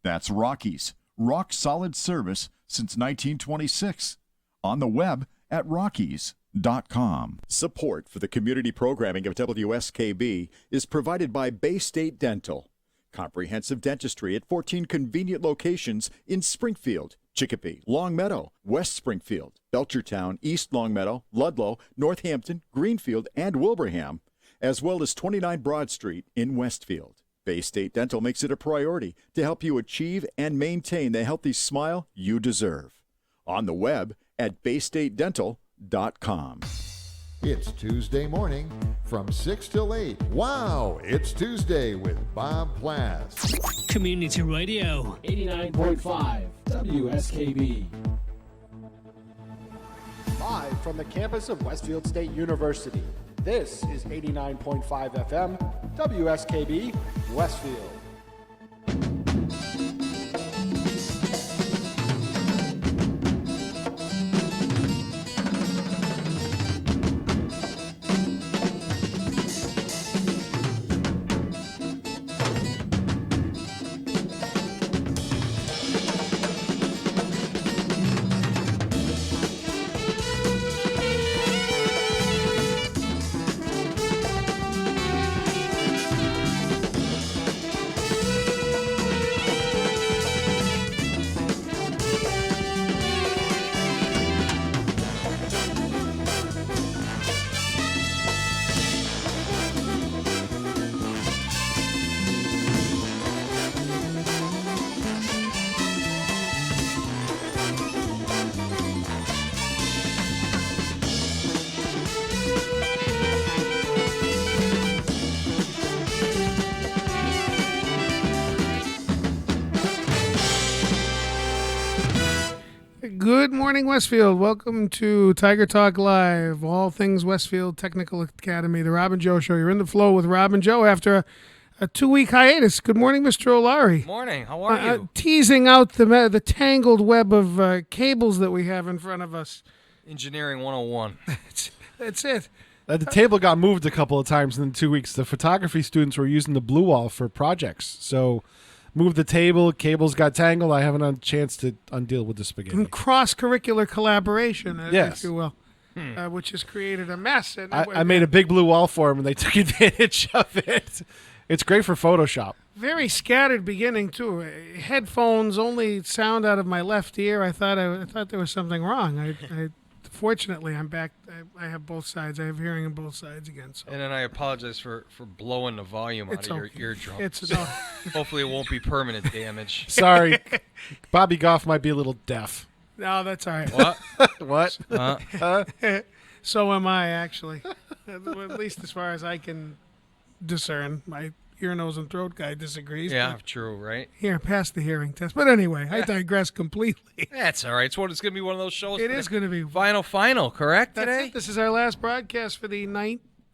That's Rockies. Rock solid service since 1926. On the web at rockies.com. Support for the community programming of WSKB is provided by Bay State Dental. Comprehensive dentistry at 14 convenient locations in Springfield, Chicopee, Longmeadow, West Springfield, Belchertown, East Longmeadow, Ludlow, Northampton, Greenfield, and Wilbraham, as well as 29 Broad Street in Westfield. Bay State Dental makes it a priority to help you achieve and maintain the healthy smile you deserve. On the web at baystatedental.com. It's Tuesday morning from 6 till 8. Wow, it's Tuesday with Bob Plass. Community Radio 89.5 WSKB. Live from the campus of Westfield State University, this is 89.5 FM WSKB Westfield. Good morning, Westfield. Welcome to Tiger Talk Live, all things Westfield Technical Academy, the Rob and Joe Show. You're in the flow with Rob and Joe after a 2-week hiatus. Good morning, Mr. O'Leary. Morning. How are you? Teasing out the tangled web of cables that we have in front of us. Engineering 101. That's it. The table got moved a couple of times in 2 weeks. The photography students were using the blue wall for projects, so moved the table, cables got tangled. I haven't had a chance to undeal with the spaghetti. Cross-curricular collaboration, yes, if you will, which has created a mess. And I made a big blue wall for them, and they took advantage of it. It's great for Photoshop. Very scattered beginning, too. Headphones only sound out of my left ear. I thought there was something wrong. Fortunately, I'm back. I have both sides. I have hearing on both sides again. So. And then I apologize for blowing the volume out of your eardrum. Hopefully it won't be permanent damage. Sorry. Bobby Goff might be a little deaf. No, that's all right. What? What? So am I, actually. At least as far as I can discern. My ear, nose, and throat guy disagrees. Yeah, true, right? Here, pass the hearing test. But anyway, I digress completely. That's all right. It's going to be one of those shows. It is going to be. Final, correct, That's today? it. This is our last broadcast for the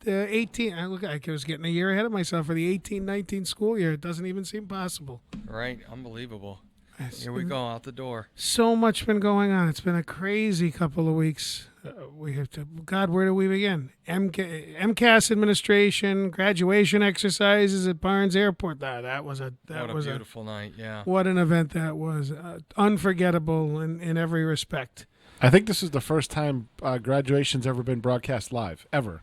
18. I was getting a year ahead of myself for the 18-19 school year. It doesn't even seem possible. Right. Unbelievable. Here we go, out the door. So much been going on. It's been a crazy couple of weeks. We have to, God, where do we begin? MCAS administration, graduation exercises at Barnes Airport. That was a beautiful night, yeah. What an event that was. Unforgettable in every respect. I think this is the first time graduation's ever been broadcast live, ever.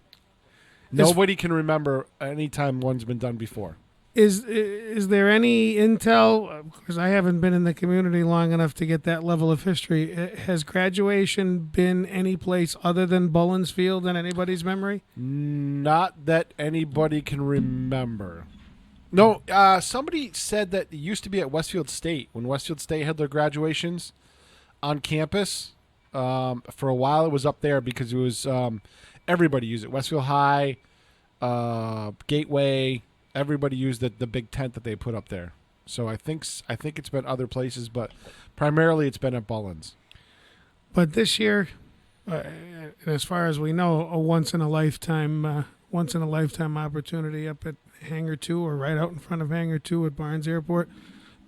Nobody can remember any time one's been done before. Is there any intel, because I haven't been in the community long enough to get that level of history, has graduation been any place other than Bullens Field in anybody's memory? Not that anybody can remember. No, somebody said that it used to be at Westfield State, when Westfield State had their graduations on campus. For a while it was up there because it was everybody used it. Westfield High, Gateway, everybody used the big tent that they put up there. So I think it's been other places, but primarily it's been at Bullens. But this year, as far as we know, a once in a lifetime opportunity up at Hangar 2 or right out in front of Hangar 2 at Barnes Airport.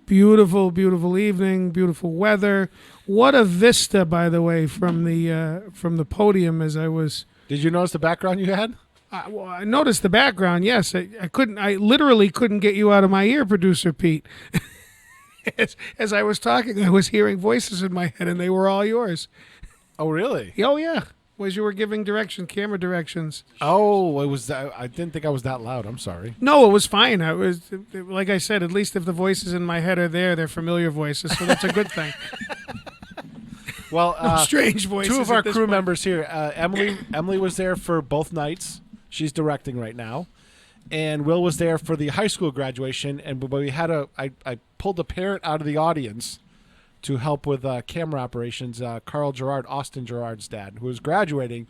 Beautiful, beautiful evening, beautiful weather. What a vista, by the way, from the podium as I was. Did you notice the background you had? I noticed the background. Yes, I literally couldn't get you out of my ear, producer Pete. as I was talking, I was hearing voices in my head, and they were all yours. Oh, really? Oh, yeah. As you were giving camera directions. Oh, it was. I didn't think I was that loud. I'm sorry. No, it was fine. I was, like I said, at least if the voices in my head are there, they're familiar voices, so that's a good thing. Well, No strange voices. two of our at this crew point. members here. Emily was there for both nights. She's directing right now, and Will was there for the high school graduation. And we had I pulled a parent out of the audience to help with camera operations. Carl Gerard, Austin Gerard's dad, who was graduating.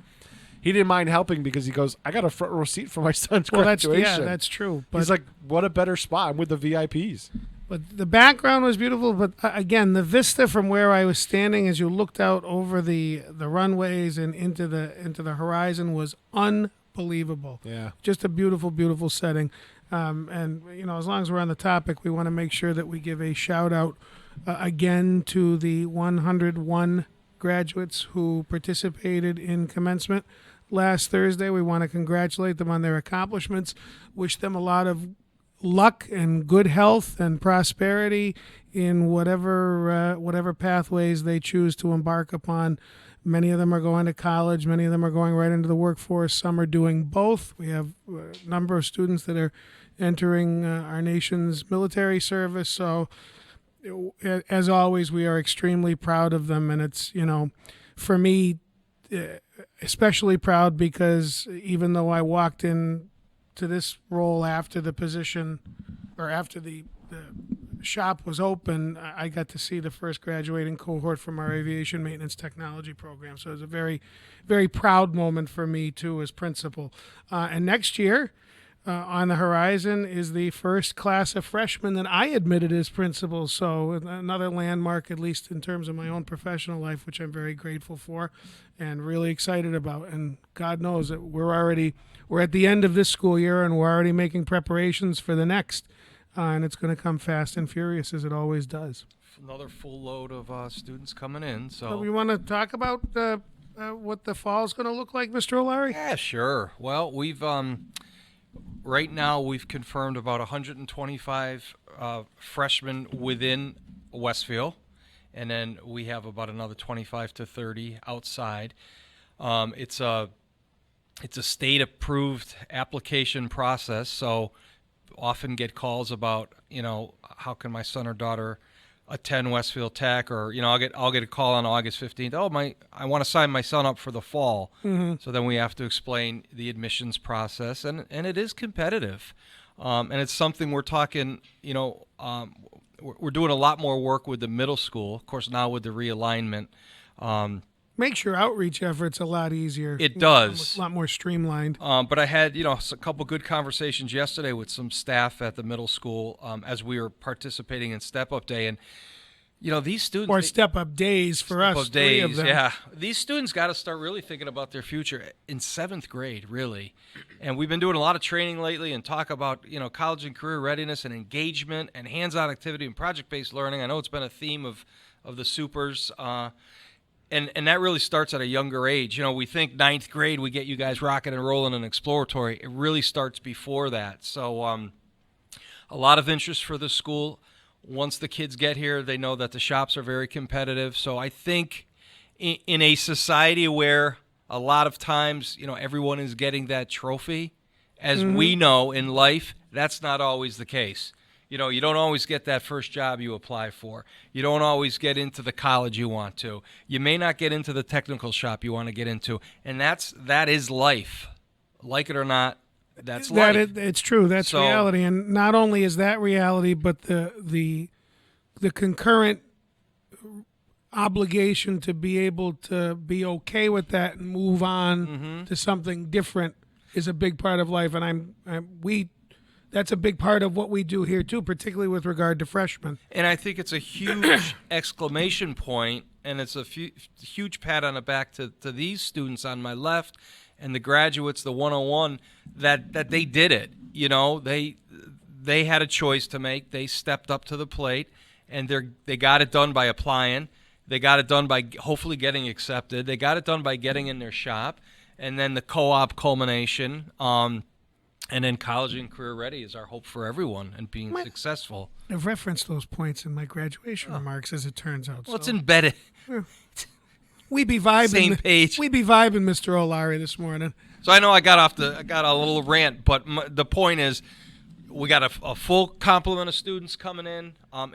He didn't mind helping because he goes, I got a front row seat for my son's graduation. That's true. But he's like, what a better spot. I'm with the VIPs. But the background was beautiful. But again, the vista from where I was standing as you looked out over the runways and into the horizon was unbelievable. Yeah. Just a beautiful, beautiful setting. And, as long as we're on the topic, we want to make sure that we give a shout out again to the 101 graduates who participated in commencement last Thursday. We want to congratulate them on their accomplishments, wish them a lot of luck and good health and prosperity in whatever pathways they choose to embark upon. Many of them are going to college. Many of them are going right into the workforce. Some are doing both. We have a number of students that are entering our nation's military service. So, as always, we are extremely proud of them. And it's, for me, especially proud because even though I walked in to this role after the position or after the shop was open, I got to see the first graduating cohort from our aviation maintenance technology program. So it was a very, very proud moment for me, too, as principal. And next year, on the horizon is the first class of freshmen that I admitted as principal. So another landmark, at least in terms of my own professional life, which I'm very grateful for and really excited about. And God knows that we're at the end of this school year and we're already making preparations for the next. And it's going to come fast and furious as it always does. Another full load of students coming in. So we want to talk about what the fall is going to look like, Mr. O'Leary? Yeah, sure. Well, we've right now we've confirmed about 125 freshmen within Westfield, and then we have about another 25 to 30 outside. It's a state-approved application process, so often get calls about, how can my son or daughter attend Westfield Tech, or I'll get a call on August 15th. I want to sign my son up for the fall. Mm-hmm. So then we have to explain the admissions process, and it is competitive, and it's something we're talking. We're doing a lot more work with the middle school, of course, now with the realignment. Makes your outreach efforts a lot easier. It does. A lot more streamlined. But I had, a couple good conversations yesterday with some staff at the middle school as we were participating in Step Up Day. And, these students... Or Step Up Days for us, Step Up Days, 3 of them. Yeah. These students got to start really thinking about their future in 7th grade, really. And we've been doing a lot of training lately and talk about, college and career readiness and engagement and hands-on activity and project-based learning. I know it's been a theme of the supers, And that really starts at a younger age. We think 9th grade, we get you guys rocking and rolling and exploratory. It really starts before that. So a lot of interest for the school. Once the kids get here, they know that the shops are very competitive. So I think in a society where a lot of times, everyone is getting that trophy, as we know in life, that's not always the case. You don't always get that first job you apply for. You don't always get into the college you want to. You may not get into the technical shop you want to get into. And that is life. Like it or not, that's life. It's true. That's reality. And not only is that reality, but the concurrent obligation to be able to be okay with that and move on to something different is a big part of life. And that's a big part of what we do here, too, particularly with regard to freshmen. And I think it's a huge exclamation point, and it's a huge pat on the back to these students on my left and the graduates, the 101, that they did it. They had a choice to make. They stepped up to the plate, and they got it done by applying. They got it done by hopefully getting accepted. They got it done by getting in their shop, and then the co-op culmination. And then college and career ready is our hope for everyone and being successful. I've referenced those points in my graduation remarks, as it turns out. Well, it's embedded. We be vibing. Same page. We be vibing, Mr. O'Larry, this morning. So I know I got a little rant, but the point is, we got a full complement of students coming in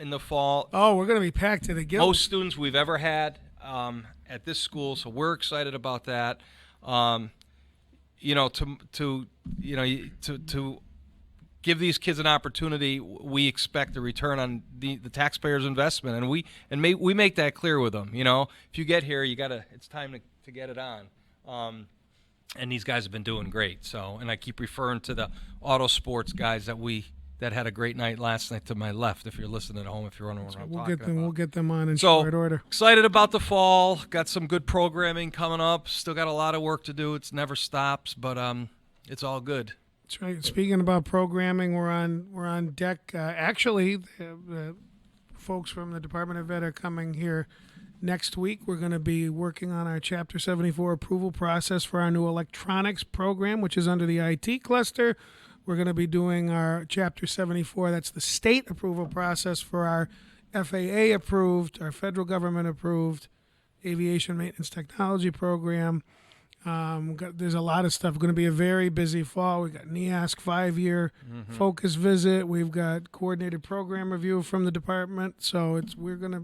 the fall. Oh, we're going to be packed to the gills. Most students we've ever had at this school, so we're excited about that. To give these kids an opportunity, we expect a return on the taxpayers' investment, and we make that clear with them. If you get here, it's time to get it on. And these guys have been doing great. So, and I keep referring to the auto sports guys that had a great night last night to my left. If you're listening at home, if you're wondering what I'm talking about. We'll get them on in short order. Excited about the fall. Got some good programming coming up. Still got a lot of work to do. It never stops, but it's all good. That's right. Speaking about programming, we're on deck. Actually, the folks from the Department of Ed are coming here next week. We're going to be working on our Chapter 74 approval process for our new electronics program, which is under the IT cluster. We're going to be doing our Chapter 74, that's the state approval process for our FAA approved, our federal government approved aviation maintenance technology program. There's a lot of stuff. Going to be a very busy fall. We've got NEASC 5-year focus visit. We've got coordinated program review from the department. So we're going to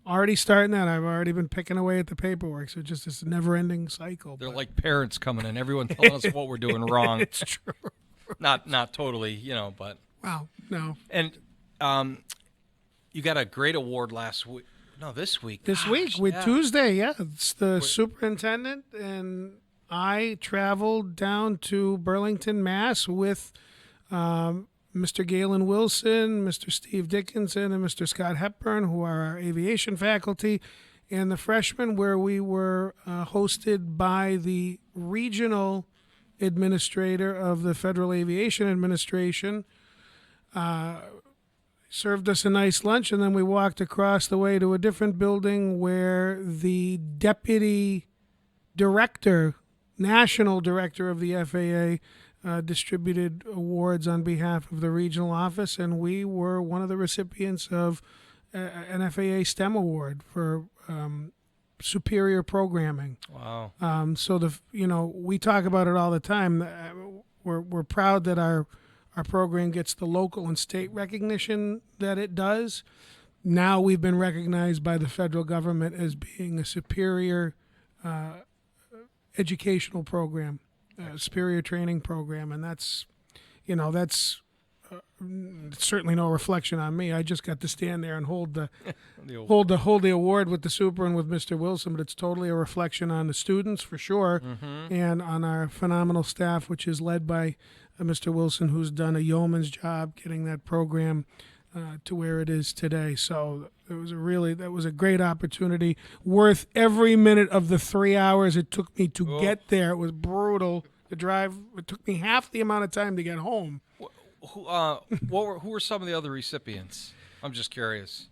already starting that. I've already been picking away at the paperwork. So just this never-ending cycle. They're like parents coming in. Everyone telling us what we're doing wrong. It's true. Not totally, but. Wow, no. And you got a great award last week. No, this week. This week, Tuesday, yeah. It's the superintendent, and I traveled down to Burlington, Mass. with Mr. Galen Wilson, Mr. Steve Dickinson, and Mr. Scott Hepburn, who are our aviation faculty, and the freshmen, where we were hosted by the regional administrator of the Federal Aviation Administration. Served us a nice lunch, and then we walked across the way to a different building where the deputy director, national director of the FAA, distributed awards on behalf of the regional office, and we were one of the recipients of an FAA STEM award for superior programming. Wow. So we talk about it all the time. We're proud that our program gets the local and state recognition that it does. Now we've been recognized by the federal government as being a superior educational program, superior training program, and that's certainly no reflection on me. I just got to stand there and hold the award with the super and with Mr. Wilson, but it's totally a reflection on the students for sure, and on our phenomenal staff, which is led by Mr. Wilson, who's done a yeoman's job getting that program to where it is today. So that was a great opportunity, worth every minute of the 3 hours it took me to get there. It was brutal. The drive, it took me half the amount of time to get home. Who were some of the other recipients? I'm just curious.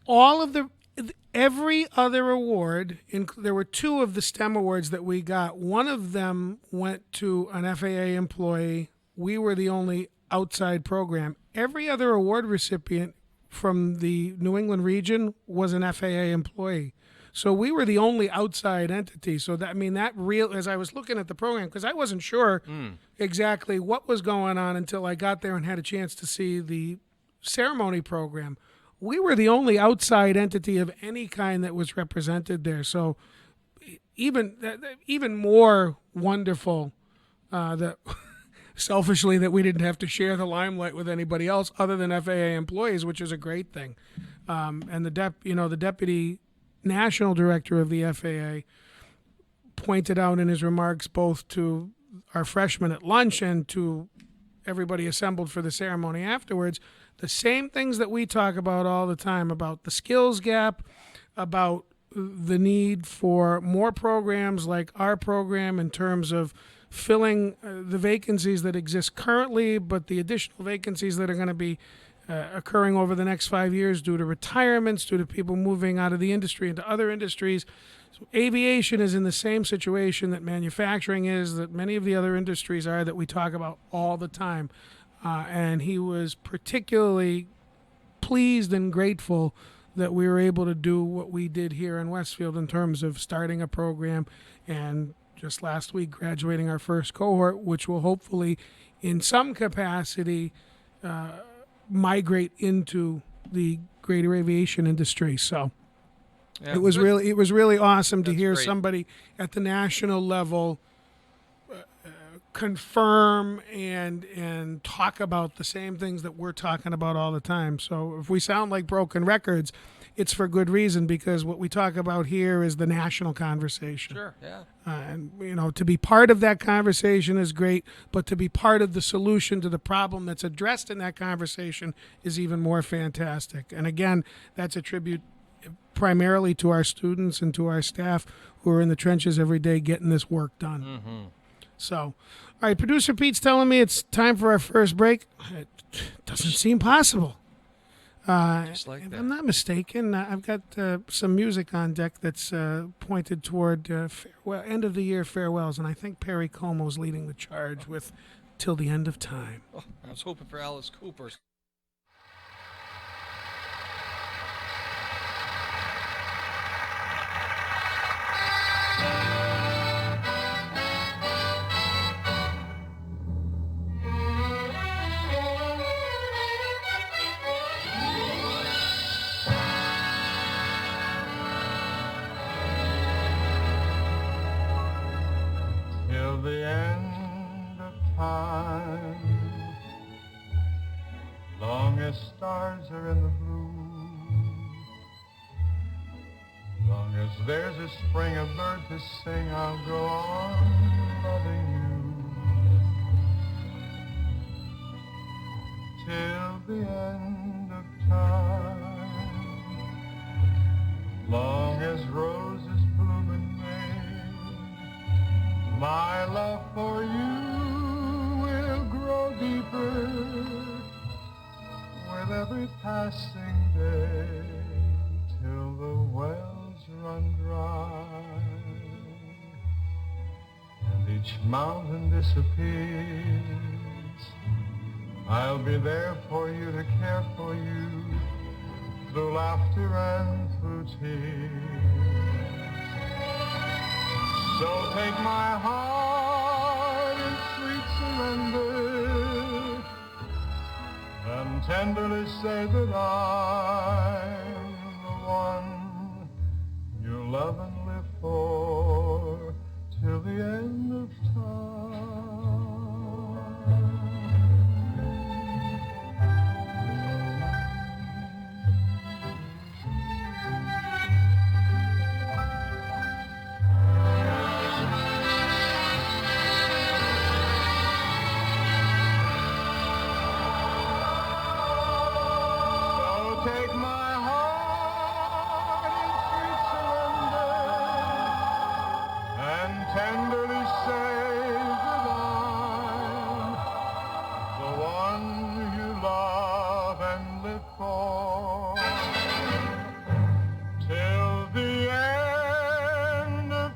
Every other award, there were 2 of the STEM awards that we got. One of them went to an FAA employee. We were the only outside program. Every other award recipient from the New England region was an FAA employee. So we were the only outside entity. So as I was looking at the program, because I wasn't sure exactly what was going on until I got there and had a chance to see the ceremony program. We were the only outside entity of any kind that was represented there. So even more wonderful that selfishly that we didn't have to share the limelight with anybody else other than FAA employees, which is a great thing. And the deputy national director of the FAA pointed out in his remarks both to our freshmen at lunch and to everybody assembled for the ceremony afterwards, the same things that we talk about all the time, about the skills gap, about the need for more programs like our program in terms of filling the vacancies that exist currently, but the additional vacancies that are going to be occurring over the next 5 years due to retirements, due to people moving out of the industry into other industries. So aviation is in the same situation that manufacturing is, that many of the other industries are that we talk about all the time. And he was particularly pleased and grateful that we were able to do what we did here in Westfield in terms of starting a program and just last week graduating our first cohort, which will hopefully in some capacity migrate into the greater aviation industry. So Yeah, it was good. really awesome to That's hear great. somebody at the national level confirm and talk about the same things that we're talking about all the time. So if we sound like broken records, it's for good reason, because what we talk about here is the national conversation. Sure, yeah. And, you know, to be part of that conversation is great, but to be part of the solution to the problem that's addressed in that conversation is even more fantastic. And again, that's a tribute primarily to our students and to our staff who are in the trenches every day getting this work done. Mm-hmm. So, all right, producer Pete's telling me it's time for our first break. It doesn't seem possible. Just like if that. I'm not mistaken, I've got some music on deck that's pointed toward end of the year farewells, and I think Perry Como's leading the charge with "Till the End of Time." Oh, I was hoping for Alice Cooper. Till the end of time, long as stars are in the blue, long as there's a spring, a bird to sing, I'll go on loving you. Till the end of time, long as roses bloom in May, my love for you will grow deeper with every passing day, till the wells run dry and each mountain disappears. I'll be there for you to care for you through laughter and through tears. So take my heart in sweet surrender and tenderly say that I'm the one you love and live for till the end of time. Take my heart in sweet surrender and tenderly say that I'm the one you love and live for till the end of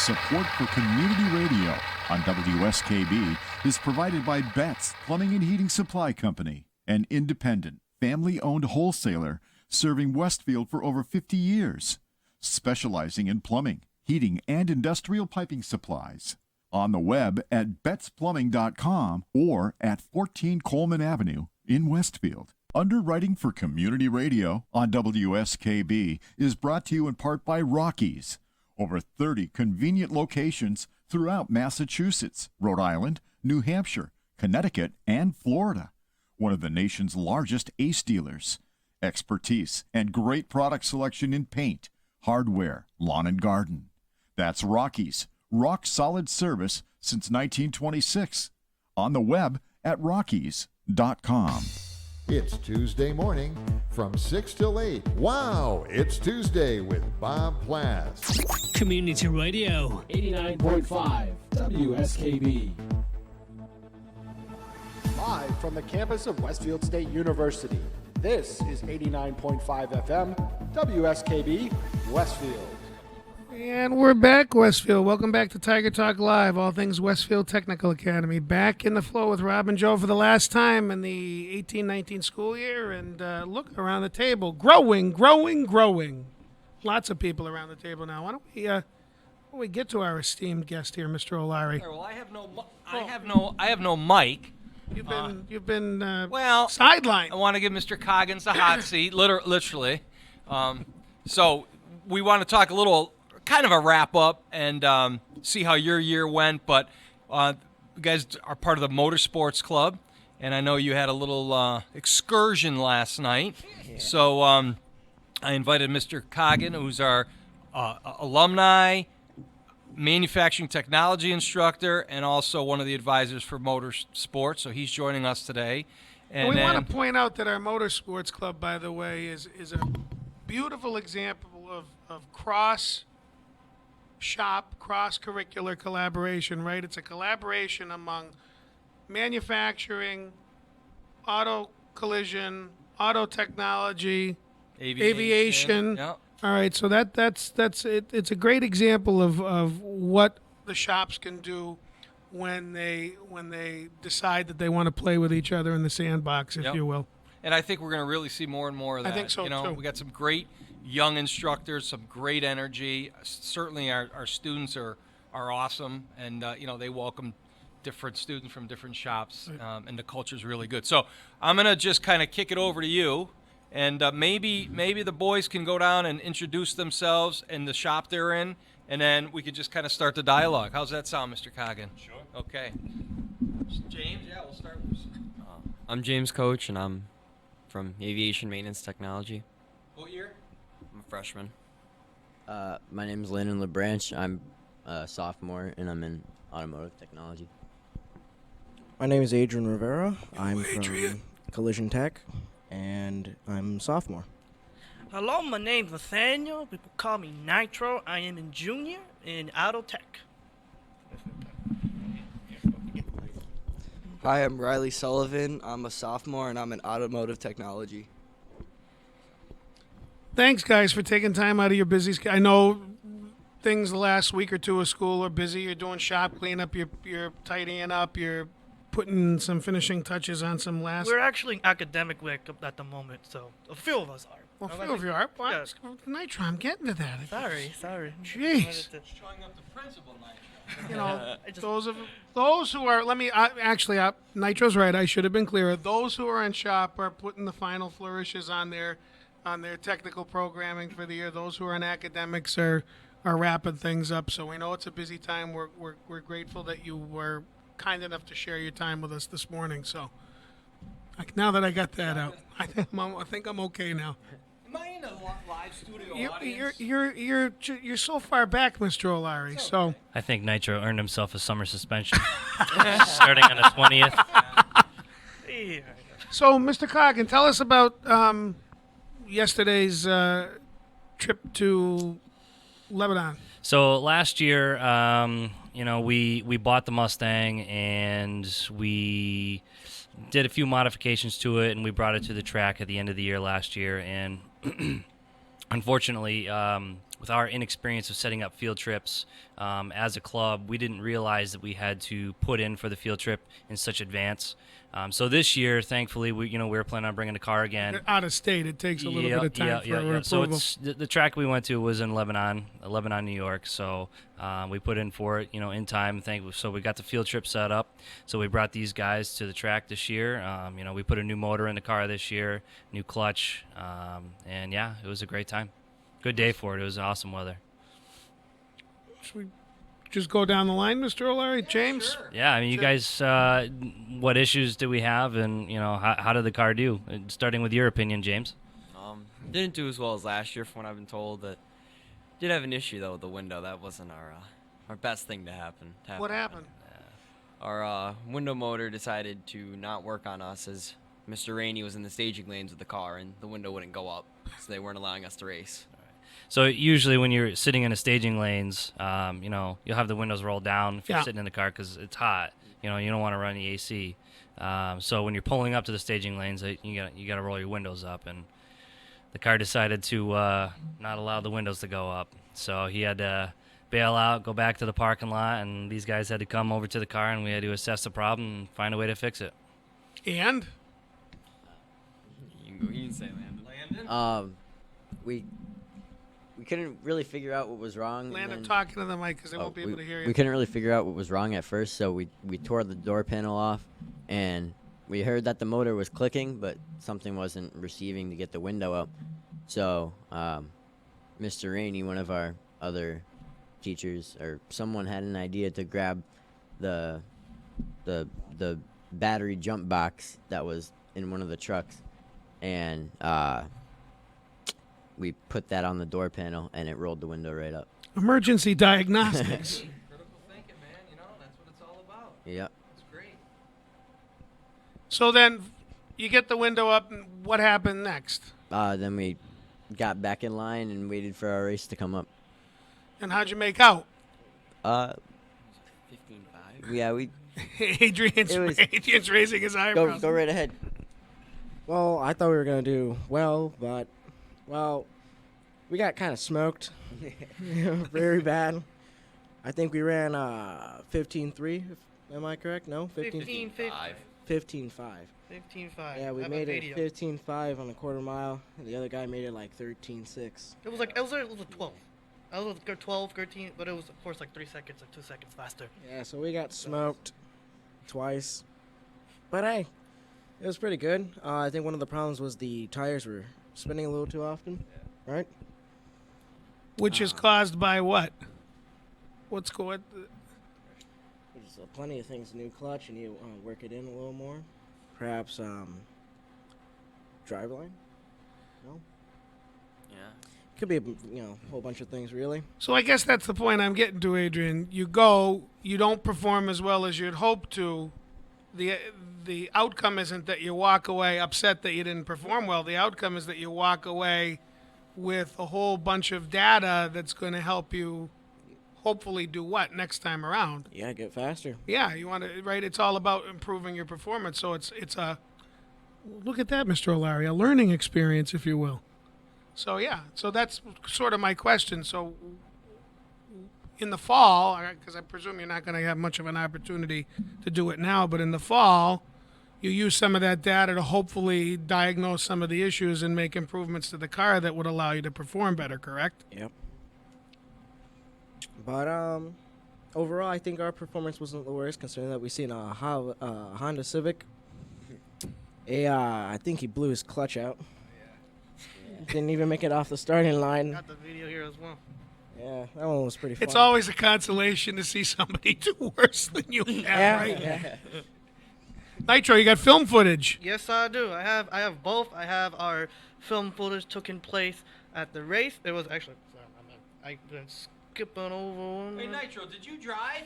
Support for community radio on WSKB is provided by Betts Plumbing and Heating Supply Company, an independent, family-owned wholesaler serving Westfield for over 50 years, specializing in plumbing, heating, and industrial piping supplies. On the web at bettsplumbing.com or at 14 Coleman Avenue in Westfield. Underwriting for community radio on WSKB is brought to you in part by Rockies. Over 30 convenient locations throughout Massachusetts, Rhode Island, New Hampshire, Connecticut, and Florida. One of the nation's largest ACE dealers. Expertise and great product selection in paint, hardware, lawn and garden. That's Rockies. Rock solid service since 1926. On the web at rockies.com. It's Tuesday morning from 6 till 8. Wow, it's Tuesday with Bob Plass. Community Radio 89.5 WSKB. Live from the campus of Westfield State University, this is 89.5 FM, WSKB, Westfield. And we're back, Westfield. Welcome back to Tiger Talk Live, all things Westfield Technical Academy. Back in the flow with Rob and Joe for the last time in the 18-19 school year. And look around the table, growing. Lots of people around the table now. Why don't we get to our esteemed guest here, Mr. O'Leary? Well, I have no mic. You've been well sidelined. I want to give Mr. Coggins a hot seat, literally. So we want to talk a little, kind of a wrap up and see how your year went. But you guys are part of the Motorsports Club, and I know you had a little excursion last night. Yeah. So I invited Mr. Coggin, who's our alumni, manufacturing technology instructor, and also one of the advisors for motorsports. So he's joining us today. And we want to point out that our Motorsports Club, by the way, is a beautiful example of cross-curricular collaboration, right? It's a collaboration among manufacturing, auto collision, auto technology, aviation. Yep. All right, so that's it. It's a great example of what the shops can do when they decide that they want to play with each other in the sandbox, if you will. And I think we're going to really see more and more of that. I think so, too. We got some great young instructors, some great energy. Certainly our students are awesome, and they welcome different students from different shops, and the culture's really good. So I'm going to just kind of kick it over to you. And maybe the boys can go down and introduce themselves and the shop they're in, and then we could just kind of start the dialogue. How's that sound, Mr. Coggin? Sure. Okay. James, we'll start with I'm James Coach, and I'm from Aviation Maintenance Technology. What year? I'm a freshman. My name is Landon LeBranch. I'm a sophomore, and I'm in Automotive Technology. My name is Adrian Rivera. I'm from Collision Tech, and I'm a sophomore. Hello, my name's Nathaniel. People call me Nitro. I am in junior in Auto Tech. Hi, I'm Riley Sullivan. I'm a sophomore, and I'm in Automotive Technology. Thanks, guys, for taking time out of your busy schedule. I know things the last week or two of school are busy. You're doing shop cleanup. You're tidying up. You're putting some finishing touches on some last. We're actually in academic week at the moment, so a few of us are. Well, a few of you are. Well, yeah. Nitro, I'm getting to that. Sorry. Jeez. Showing up the principal, Nitro. You know, those who are. Let me Nitro's right. I should have been clearer. Those who are in shop are putting the final flourishes on their technical programming for the year. Those who are in academics are wrapping things up. So we know it's a busy time. We're grateful that you were kind enough to share your time with us this morning. So now that I got that out, I think I'm okay now. Am I in a live studio audience? You're so far back, Mr. O'Leary. So I think Nitro earned himself a summer suspension starting on the 20th. So, Mr. Coggin, tell us about yesterday's trip to Lebanon. So last year, we bought the Mustang and we did a few modifications to it, and we brought it to the track at the end of the year last year. And unfortunately, with our inexperience of setting up field trips as a club, we didn't realize that we had to put in for the field trip in such advance. So this year, thankfully, we were planning on bringing the car again. Out of state, it takes a little bit of time for approval. So it's the track we went to was in Lebanon, New York. So we put in for it, in time. So we got the field trip set up. So we brought these guys to the track this year. We put a new motor in the car this year, new clutch, and yeah, it was a great time. Good day for it. It was awesome weather. Should we just go down the line, Mr. O'Leary? James? Sure. Yeah, I mean, you guys, what issues did we have, and, how did the car do? Starting with your opinion, James. Didn't do as well as last year, from what I've been told. That did have an issue, though, with the window. That wasn't our best thing to happen. What happened? Our window motor decided to not work on us as Mr. Rainey was in the staging lanes with the car, and the window wouldn't go up, so they weren't allowing us to race. So usually when you're sitting in the staging lanes, you'll have the windows rolled down if you're sitting in the car because it's hot. You don't want to run the AC. So when you're pulling up to the staging lanes, you got to roll your windows up, and the car decided to not allow the windows to go up. So he had to bail out, go back to the parking lot, and these guys had to come over to the car, and we had to assess the problem and find a way to fix it. And? You can say Landon. We couldn't really figure out what was wrong. Landon, talking to the mic because they won't be able to hear you. We couldn't really figure out what was wrong at first, so we tore the door panel off, and we heard that the motor was clicking, but something wasn't receiving to get the window up. So Mr. Rainey, one of our other teachers, or someone had an idea to grab the battery jump box that was in one of the trucks, and we put that on the door panel, and it rolled the window right up. Emergency diagnostics. Critical thinking, man. That's what it's all about. Yep. It's great. So then you get the window up, and what happened next? Then we got back in line and waited for our race to come up. And how'd you make out? 15-5. Yeah, Adrian's raising his eyebrows. Go right ahead. Well, I thought we were going to do well, but, we got kind of smoked. Very bad. I think we ran 15-3, am I correct? No? 15-5. 15-5. 15-5. Yeah, we made it 15-5 on the quarter mile, and the other guy made it like 13-6. It was like 12. I was 12, 13, but it was of course like 3 seconds or 2 seconds faster. Yeah, so we got smoked twice. But hey, it was pretty good. I think one of the problems was the tires were spinning a little too often, right? Which is caused by what? What's going? There's plenty of things. New clutch, and you work it in a little more. Perhaps driveline. No. Yeah. Could be a whole bunch of things really. So I guess that's the point I'm getting to, Adrian. You go, you don't perform as well as you'd hope to. The outcome isn't that you walk away upset that you didn't perform well. The outcome is that you walk away with a whole bunch of data that's going to help you hopefully do what next time around. Yeah, get faster. Yeah, you want to, right? It's all about improving your performance. So it's a, look at that, Mr. O'Leary, a learning experience, if you will. So, yeah, so that's sort of my question. So in the fall, because I presume you're not going to have much of an opportunity to do it now, but in the fall, you use some of that data to hopefully diagnose some of the issues and make improvements to the car that would allow you to perform better, correct? Yep. But overall, I think our performance wasn't the worst, considering that we seen a Honda Civic. I think he blew his clutch out. Didn't even make it off the starting line. Got the video here as well. Yeah, that one was pretty fun. It's always a consolation to see somebody do worse than you have, right? Yeah. Nitro, you got film footage. Yes, I do. I have both. I have our film footage taking place at the race. It was actually, sorry, I'm skipping over one. Hey, Nitro, did you drive?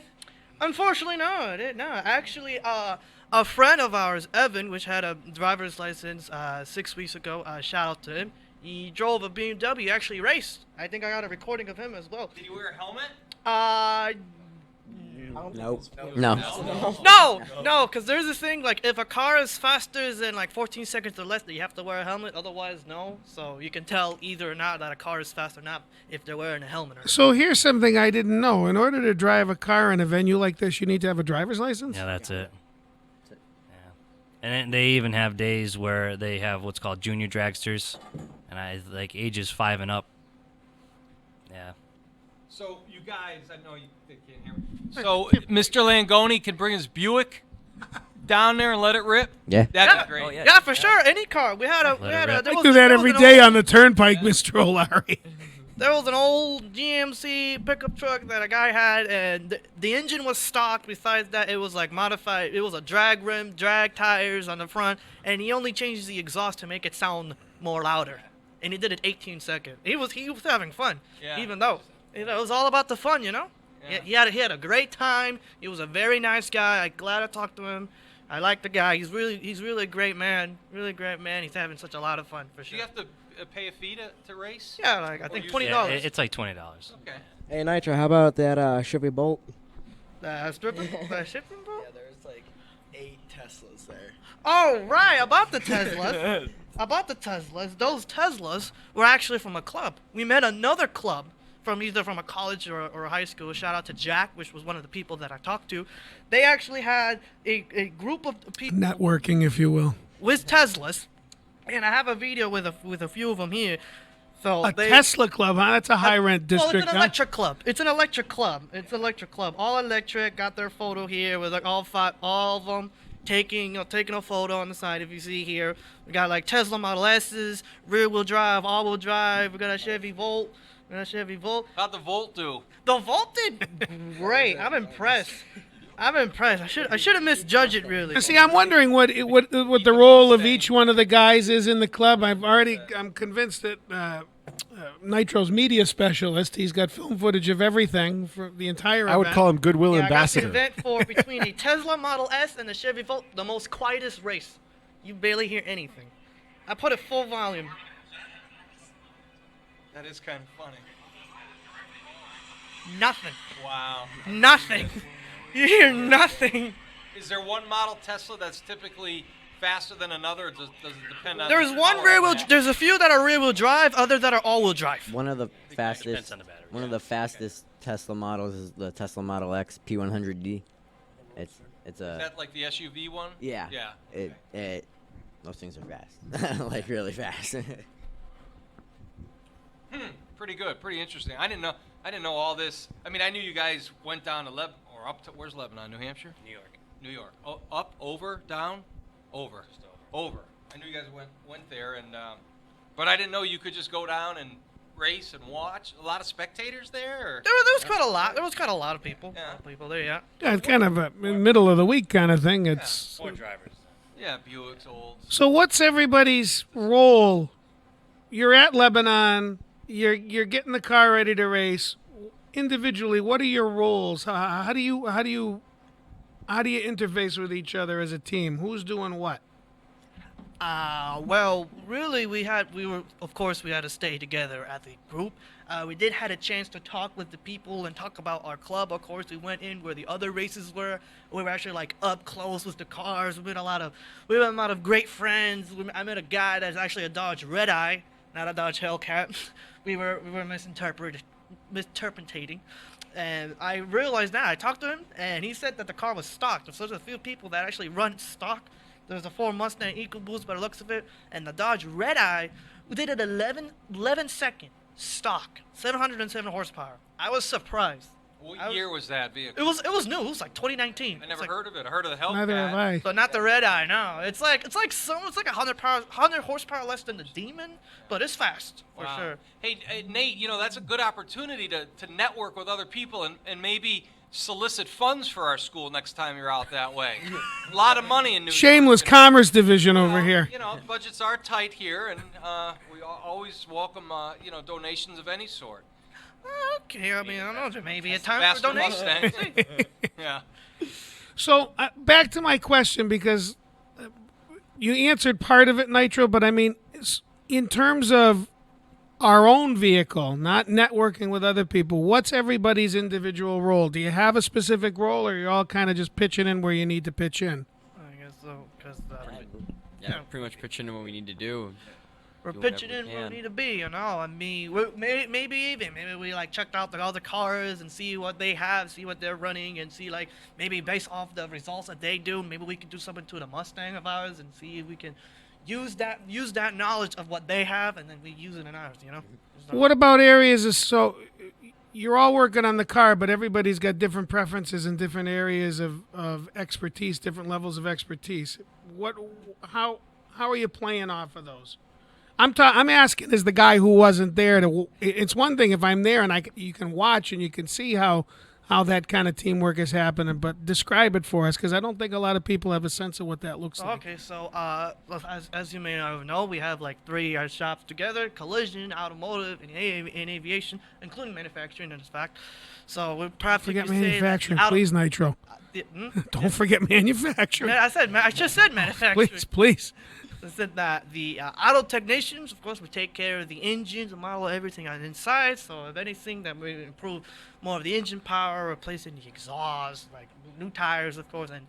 Unfortunately, no, I didn't. No, actually, a friend of ours, Evan, which had a driver's license 6 weeks ago. Shout out to him. He drove a BMW. He actually raced. I think I got a recording of him as well. Did he wear a helmet? Nope. No, because there's this thing, like, if a car is faster than, like, 14 seconds or less, you have to wear a helmet. Otherwise, no. So you can tell either or not that a car is fast or not if they're wearing a helmet or not. So here's something I didn't know. In order to drive a car in a venue like this, you need to have a driver's license? Yeah, that's it. Yeah. And then they even have days where they have what's called junior dragsters, and like ages 5 and up. Yeah. So you guys, I know you can't hear me. So Mr. Langoni can bring his Buick down there and let it rip? Yeah. That'd be great. Oh, yeah. Yeah, for sure. Any car. We had a. I do that every day on the turnpike, Mr. O'Leary. There was an old GMC pickup truck that a guy had, and the engine was stock. Besides that, it was like modified. It was a drag rim, drag tires on the front, and he only changed the exhaust to make it sound more louder. And he did it 18 seconds. He was having fun, even though it was all about the fun, you know. Yeah. He had a great time. He was a very nice guy. I'm glad I talked to him. I like the guy. He's really a great man. Really great man. He's having such a lot of fun for Do sure. you have to pay a fee to race? Yeah, like I think $20. Yeah, it's like $20. Okay. Hey, Nitro, how about that Chevy Bolt? Shipping boat? Yeah, there's like 8 Teslas there. Oh, right, about the Teslas. Those Teslas were actually from a club. We met another club from either from a college or a high school. Shout out to Jack, which was one of the people that I talked to. They actually had a group of people Networking, if you will. with Teslas, and I have a video with a few of them here. So A Tesla club, huh? That's a high-rent district, Well, it's an huh? electric club. It's an electric club. All electric. Got their photo here with like all of them taking a photo on the side. If you see here, we got like Tesla Model S's, rear-wheel drive, all-wheel drive. We got a Chevy Volt. How'd the Volt do? The Volt did great. I'm impressed. I should have misjudged it really. See, I'm wondering what the role of each one of the guys is in the club. I'm convinced that Nitro's media specialist. He's got film footage of everything for the entire event. I would call him Goodwill Yeah, Ambassador. I got the event for between a Tesla Model S and the Chevy Volt, the most quietest race. You barely hear anything. I put it full volume. That is kind of funny. Nothing. Wow. Nothing. You hear nothing. Is there one model Tesla that's typically faster than another, or does it depend on... There's one there's a few that are rear-wheel drive, other that are all-wheel drive. One of the fastest Tesla models is the Tesla Model X P100D. It's Is that like the SUV one? Yeah. Yeah. Those things are fast, like really fast. Pretty good. Pretty interesting. I didn't know all this. I mean, I knew you guys went down to up to, where's Lebanon? New Hampshire? New York. Oh, up, over, down, over. Just over. I knew you guys went there, and but I didn't know you could just go down and race and watch. A lot of spectators there. Or? There was quite a lot. There was quite a lot of people. Yeah. A lot of people there. Yeah. Yeah, it's kind of a middle of the week kind of thing. It's More drivers. Yeah, Buick's old. So what's everybody's role? You're at Lebanon. You're getting the car ready to race. Individually, what are your roles? How do you interface with each other as a team? Who's doing what? Well, really, we had to stay together as a group. We did had a chance to talk with the people and talk about our club. Of course, we went in where the other races were. We were actually like up close with the cars. We met a lot of great friends. I met a guy that's actually a Dodge Red Eye, not a Dodge Hellcat. we were misinterpreting. And I realized that. I talked to him, and he said that the car was stock. So there's a few people that actually run stock. There's a Ford Mustang EcoBoost by the looks of it, and the Dodge Red Eye, we did it 11 second stock, 707 horsepower. I was surprised. What year was that vehicle? It was new. It was like 2019. I never heard of it. I heard of the Hellcat. Neither have I. But not the Red Eye. No, it's like 100 horsepower less than the Demon, but it's fast for sure. Hey, Nate, that's a good opportunity to network with other people and maybe solicit funds for our school next time you're out that way. A lot of money in New Shameless York. commerce division over here. Budgets are tight here, and we always welcome donations of any sort. Okay, I mean, I don't know, maybe a time for donations. Yeah. So back to my question, because you answered part of it, Nitro, but I mean, in terms of our own vehicle, not networking with other people, what's everybody's individual role? Do you have a specific role, or you're all kind of just pitching in where you need to pitch in? I guess so, because pretty much pitching in what we need to do. We're pitching in where we need to be, I mean, maybe we like checked out all the cars and see what they have, see what they're running, and see like maybe based off the results that they do, maybe we can do something to the Mustang of ours and see if we can use that knowledge of what they have, and then we use it in ours. What about areas so you're all working on the car, but everybody's got different preferences in different areas of expertise, different levels of expertise. How are you playing off of those? I'm asking as the guy who wasn't there. It's one thing if I'm there and you can watch and you can see how how that kind of teamwork is happening. But describe it for us, because I don't think a lot of people have a sense of what that looks like. Okay, so as you may know, we have like 3 shops together: collision, automotive, and aviation, including manufacturing. In fact, so we perhaps Forget you could say that manufacturing, please, Nitro. Don't forget manufacturing. I just said manufacturing. Please. I said that the auto technicians, of course, we take care of the engines, the model, everything on the inside. So if anything that we improve more of the engine power, replacing the exhaust, like new tires, of course, and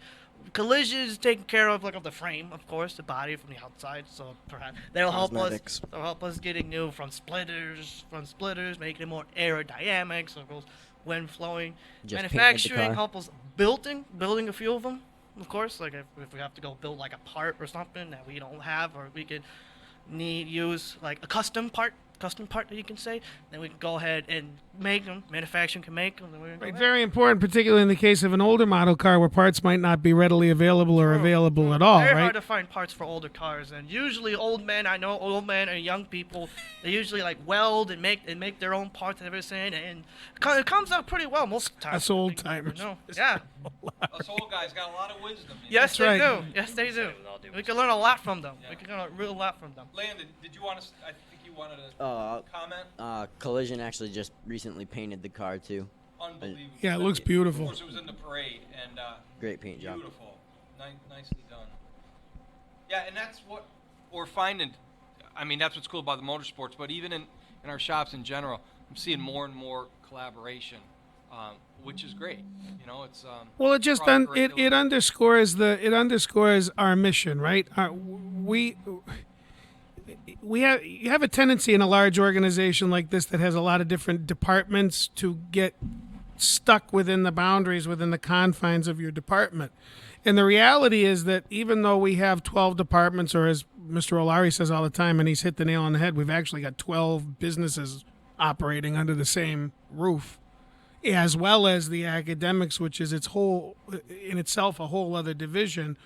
collisions taken care of, like of the frame, of course, the body from the outside. So perhaps they'll help us. Cosmetics. They'll help us getting new front splitters, making it more aerodynamic, so it goes when flowing. Just painted the Manufacturing car. help us building a few of them. Of course, like if we have to go build like a part or something that we don't have, or we could use like a custom part that you can say, then we can go ahead and make them. Manufacturing can make them. Right, very important, particularly in the case of an older model car where parts might not be readily available or available at all, Very right? hard to find parts for older cars, and usually old men and young people, they usually like weld and make their own parts and everything, and it comes out pretty well most of the time. Us old timers. No, yeah. Us old guys got a lot of wisdom. Yes, they right. do. Yes, they do. We can learn a lot from them. We can learn a real lot from them. Landon, did you want to? I think you wanted to comment. Collision actually just recently painted the car too. Unbelievable. Yeah, it looks beautiful. Of course, it was in the parade, and Great paint job. beautiful, nicely done. Yeah, and that's what we're finding. I mean, that's what's cool about the motorsports, but even in our shops in general, I'm seeing more and more collaboration, which is great. You know, it's Well, it just it underscores our mission, right? You have a tendency in a large organization like this that has a lot of different departments to get stuck within the boundaries, within the confines of your department. And the reality is that even though we have 12 departments, or as Mr. O'Leary says all the time, and he's hit the nail on the head, we've actually got 12 businesses operating under the same roof, as well as the academics, which is in itself a whole other division.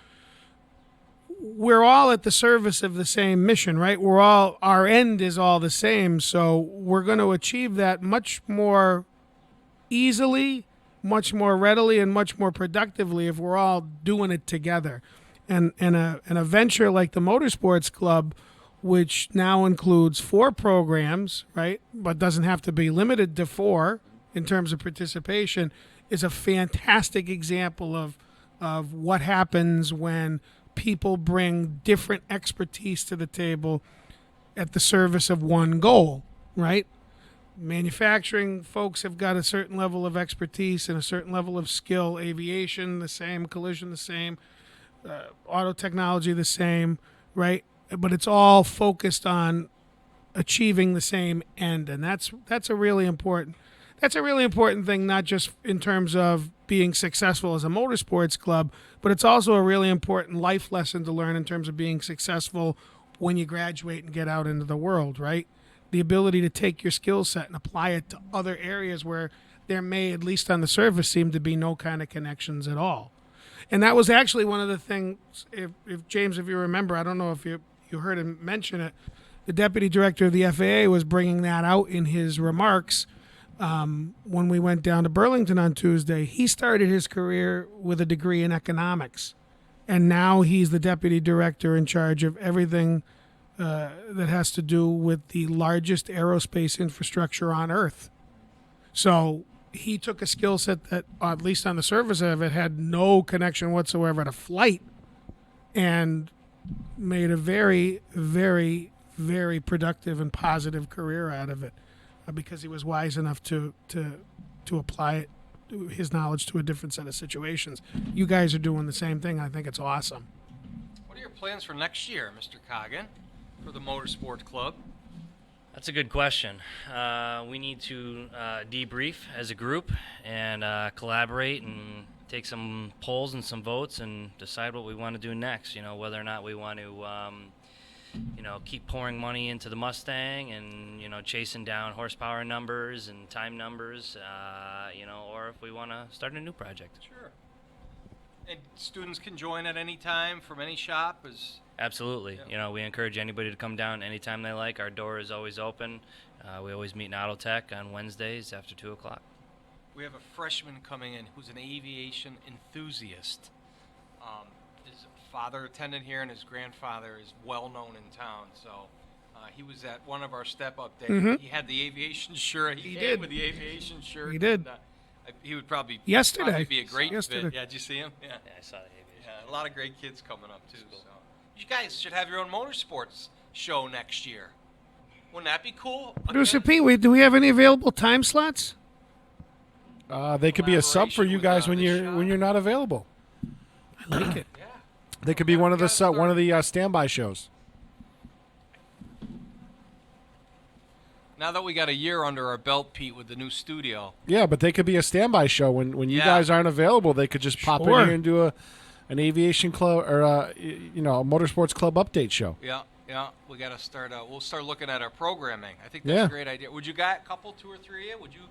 We're all at the service of the same mission, right? Our end is all the same. So we're going to achieve that much more easily, much more readily, and much more productively if we're all doing it together. And a venture like the Motorsports Club, which now includes 4 programs, right, but doesn't have to be limited to 4 in terms of participation, is a fantastic example of what happens when people bring different expertise to the table at the service of one goal, right? Manufacturing folks have got a certain level of expertise and a certain level of skill. Aviation, the same. Collision, the same. Auto technology, the same, right? But it's all focused on achieving the same end, and that's a really important thing, not just in terms of being successful as a motorsports club, but it's also a really important life lesson to learn in terms of being successful when you graduate and get out into the world, right? The ability to take your skill set and apply it to other areas where there may, at least on the surface, seem to be no kind of connections at all. And that was actually one of the things, if James, if you remember, I don't know if you heard him mention it, the deputy director of the FAA was bringing that out in his remarks when we went down to Burlington on Tuesday. He started his career with a degree in economics, and now he's the deputy director in charge of everything that has to do with the largest aerospace infrastructure on Earth. So he took a skill set that, at least on the surface of it, had no connection whatsoever to flight, and made a very, very, very productive and positive career out of it, because he was wise enough to apply his knowledge to a different set of situations. You guys are doing the same thing. I think it's awesome. What are your plans for next year, Mr. Coggin, for the Motorsport Club? That's a good question. We need to debrief as a group and collaborate and take some polls and some votes and decide what we want to do next. You know, whether or not we want to keep pouring money into the Mustang and, chasing down horsepower numbers and time numbers, or if we want to start a new project. Sure. And students can join at any time from any shop? Absolutely. Yeah. We encourage anybody to come down anytime they like. Our door is always open. We always meet in Auto Tech on Wednesdays after 2 o'clock. We have a freshman coming in who's an aviation enthusiast. His father attended here, and his grandfather is well known in town. So he was at one of our step-up days. Mhm. He had the aviation shirt. He came did. with the aviation shirt. He did. And, he would probably Yesterday. be a great Yesterday. fit. Yeah, did you see him? Yeah, I saw the aviation. Yeah, a lot of great kids coming up too. So you guys should have your own motorsports show next year. Wouldn't that be cool? Producer Pete, do we have any available time slots? They could be a sub for you guys when you're not available. I like it. They could be one of the standby shows. Now that we got a year under our belt, Pete, with the new studio. Yeah, but they could be a standby show when you guys aren't available. They could just pop in Sure. here and do an aviation club or a motorsports club update show. Yeah. We got to start. We'll start looking at our programming. I think that's Yeah. a great idea. Would you got a couple, 2 or 3 of you? Would you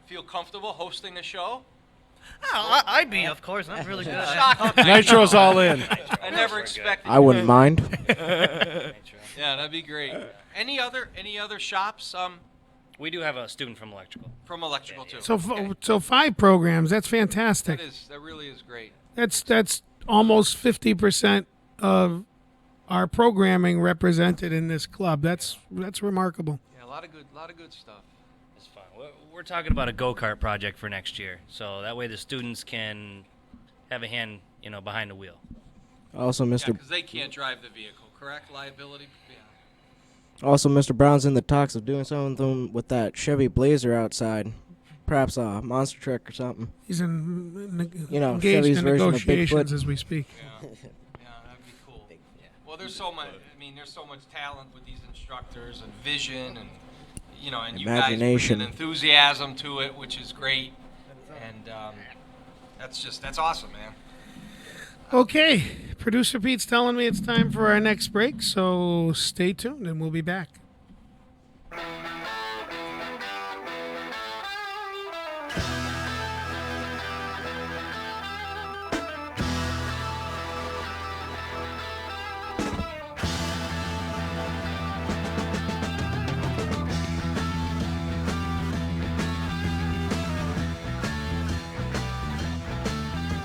feel comfortable hosting a show? Oh, I'd be, of course. I'm really good at Shocking. Nitro's all in. I never expected. I wouldn't mind. Yeah, that'd be great. Any other shops? We do have a student from electrical. From electrical too. So 5 programs. That's fantastic. That really is great. That's almost 50% of our programming represented in this club. That's remarkable. Yeah, a lot of good stuff. It's fun. We're talking about a go-kart project for next year, so that way the students can have a hand, behind the wheel. Also, Mr. because they can't drive the vehicle, correct? Liability. Yeah. Also, Mr. Brown's in the talks of doing something with that Chevy Blazer outside. Perhaps a monster truck or something. He's engaged Chevy's in version of negotiations Bigfoot. as we speak. Yeah, that'd be cool. Well, there's so much. I mean, there's so much talent with these instructors and vision, and and you guys Imagination. bring an enthusiasm to it, which is great. And that's awesome, man. Okay, Producer Pete's telling me it's time for our next break, so stay tuned and we'll be back.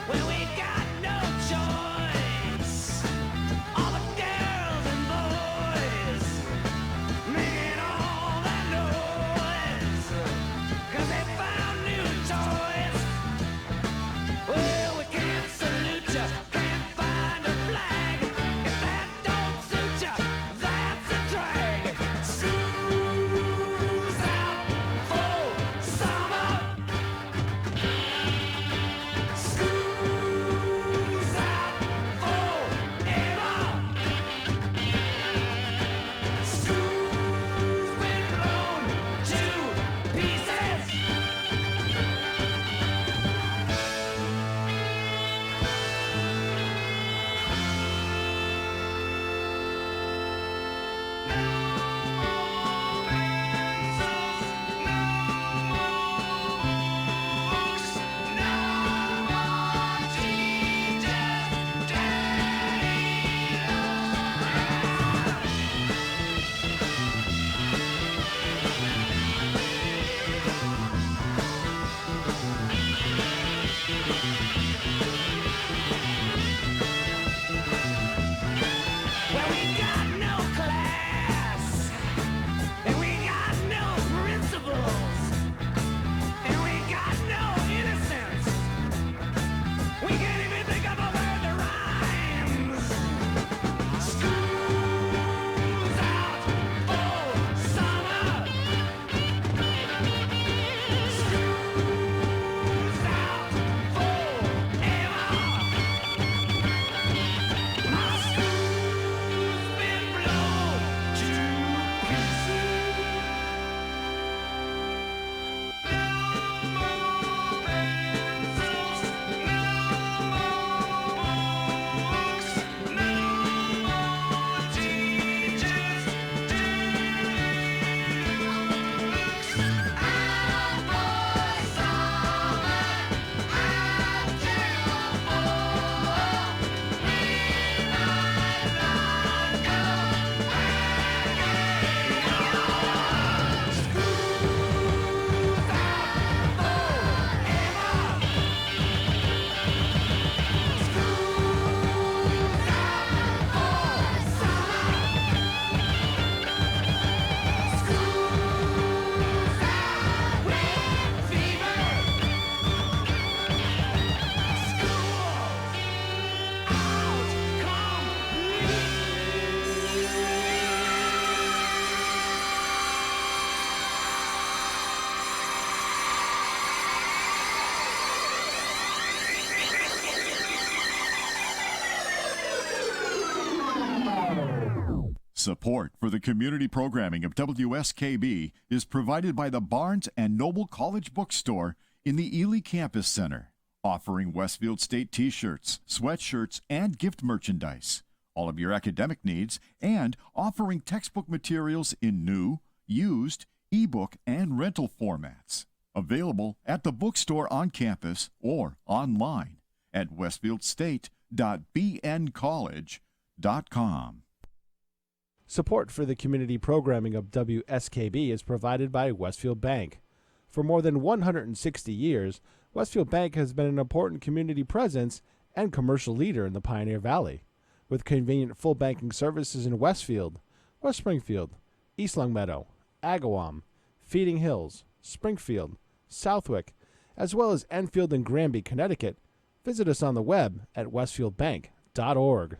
Well, we got no choice. All the girls and boys making all that noise 'cause they found new toys. Well, we can't salute ya, can't find a flag. If that don't suit ya, that's a drag. School's out for summer. School's out forever. School's been blown to pieces. Well, we got no class, and we got no principles, and we got no innocence. We can't even think of a word that rhymes. School's out for summer. School's out forever. Support for the community programming of WSKB is provided by the Barnes and Noble College Bookstore in the Ely Campus Center, offering Westfield State t-shirts, sweatshirts, and gift merchandise, all of your academic needs, and offering textbook materials in new, used, ebook, and rental formats. Available at the bookstore on campus or online at westfieldstate.bncollege.com. Support for the community programming of WSKB is provided by Westfield Bank. For more than 160 years, Westfield Bank has been an important community presence and commercial leader in the Pioneer Valley. With convenient full banking services in Westfield, West Springfield, East Longmeadow, Agawam, Feeding Hills, Springfield, Southwick, as well as Enfield and Granby, Connecticut, visit us on the web at westfieldbank.org.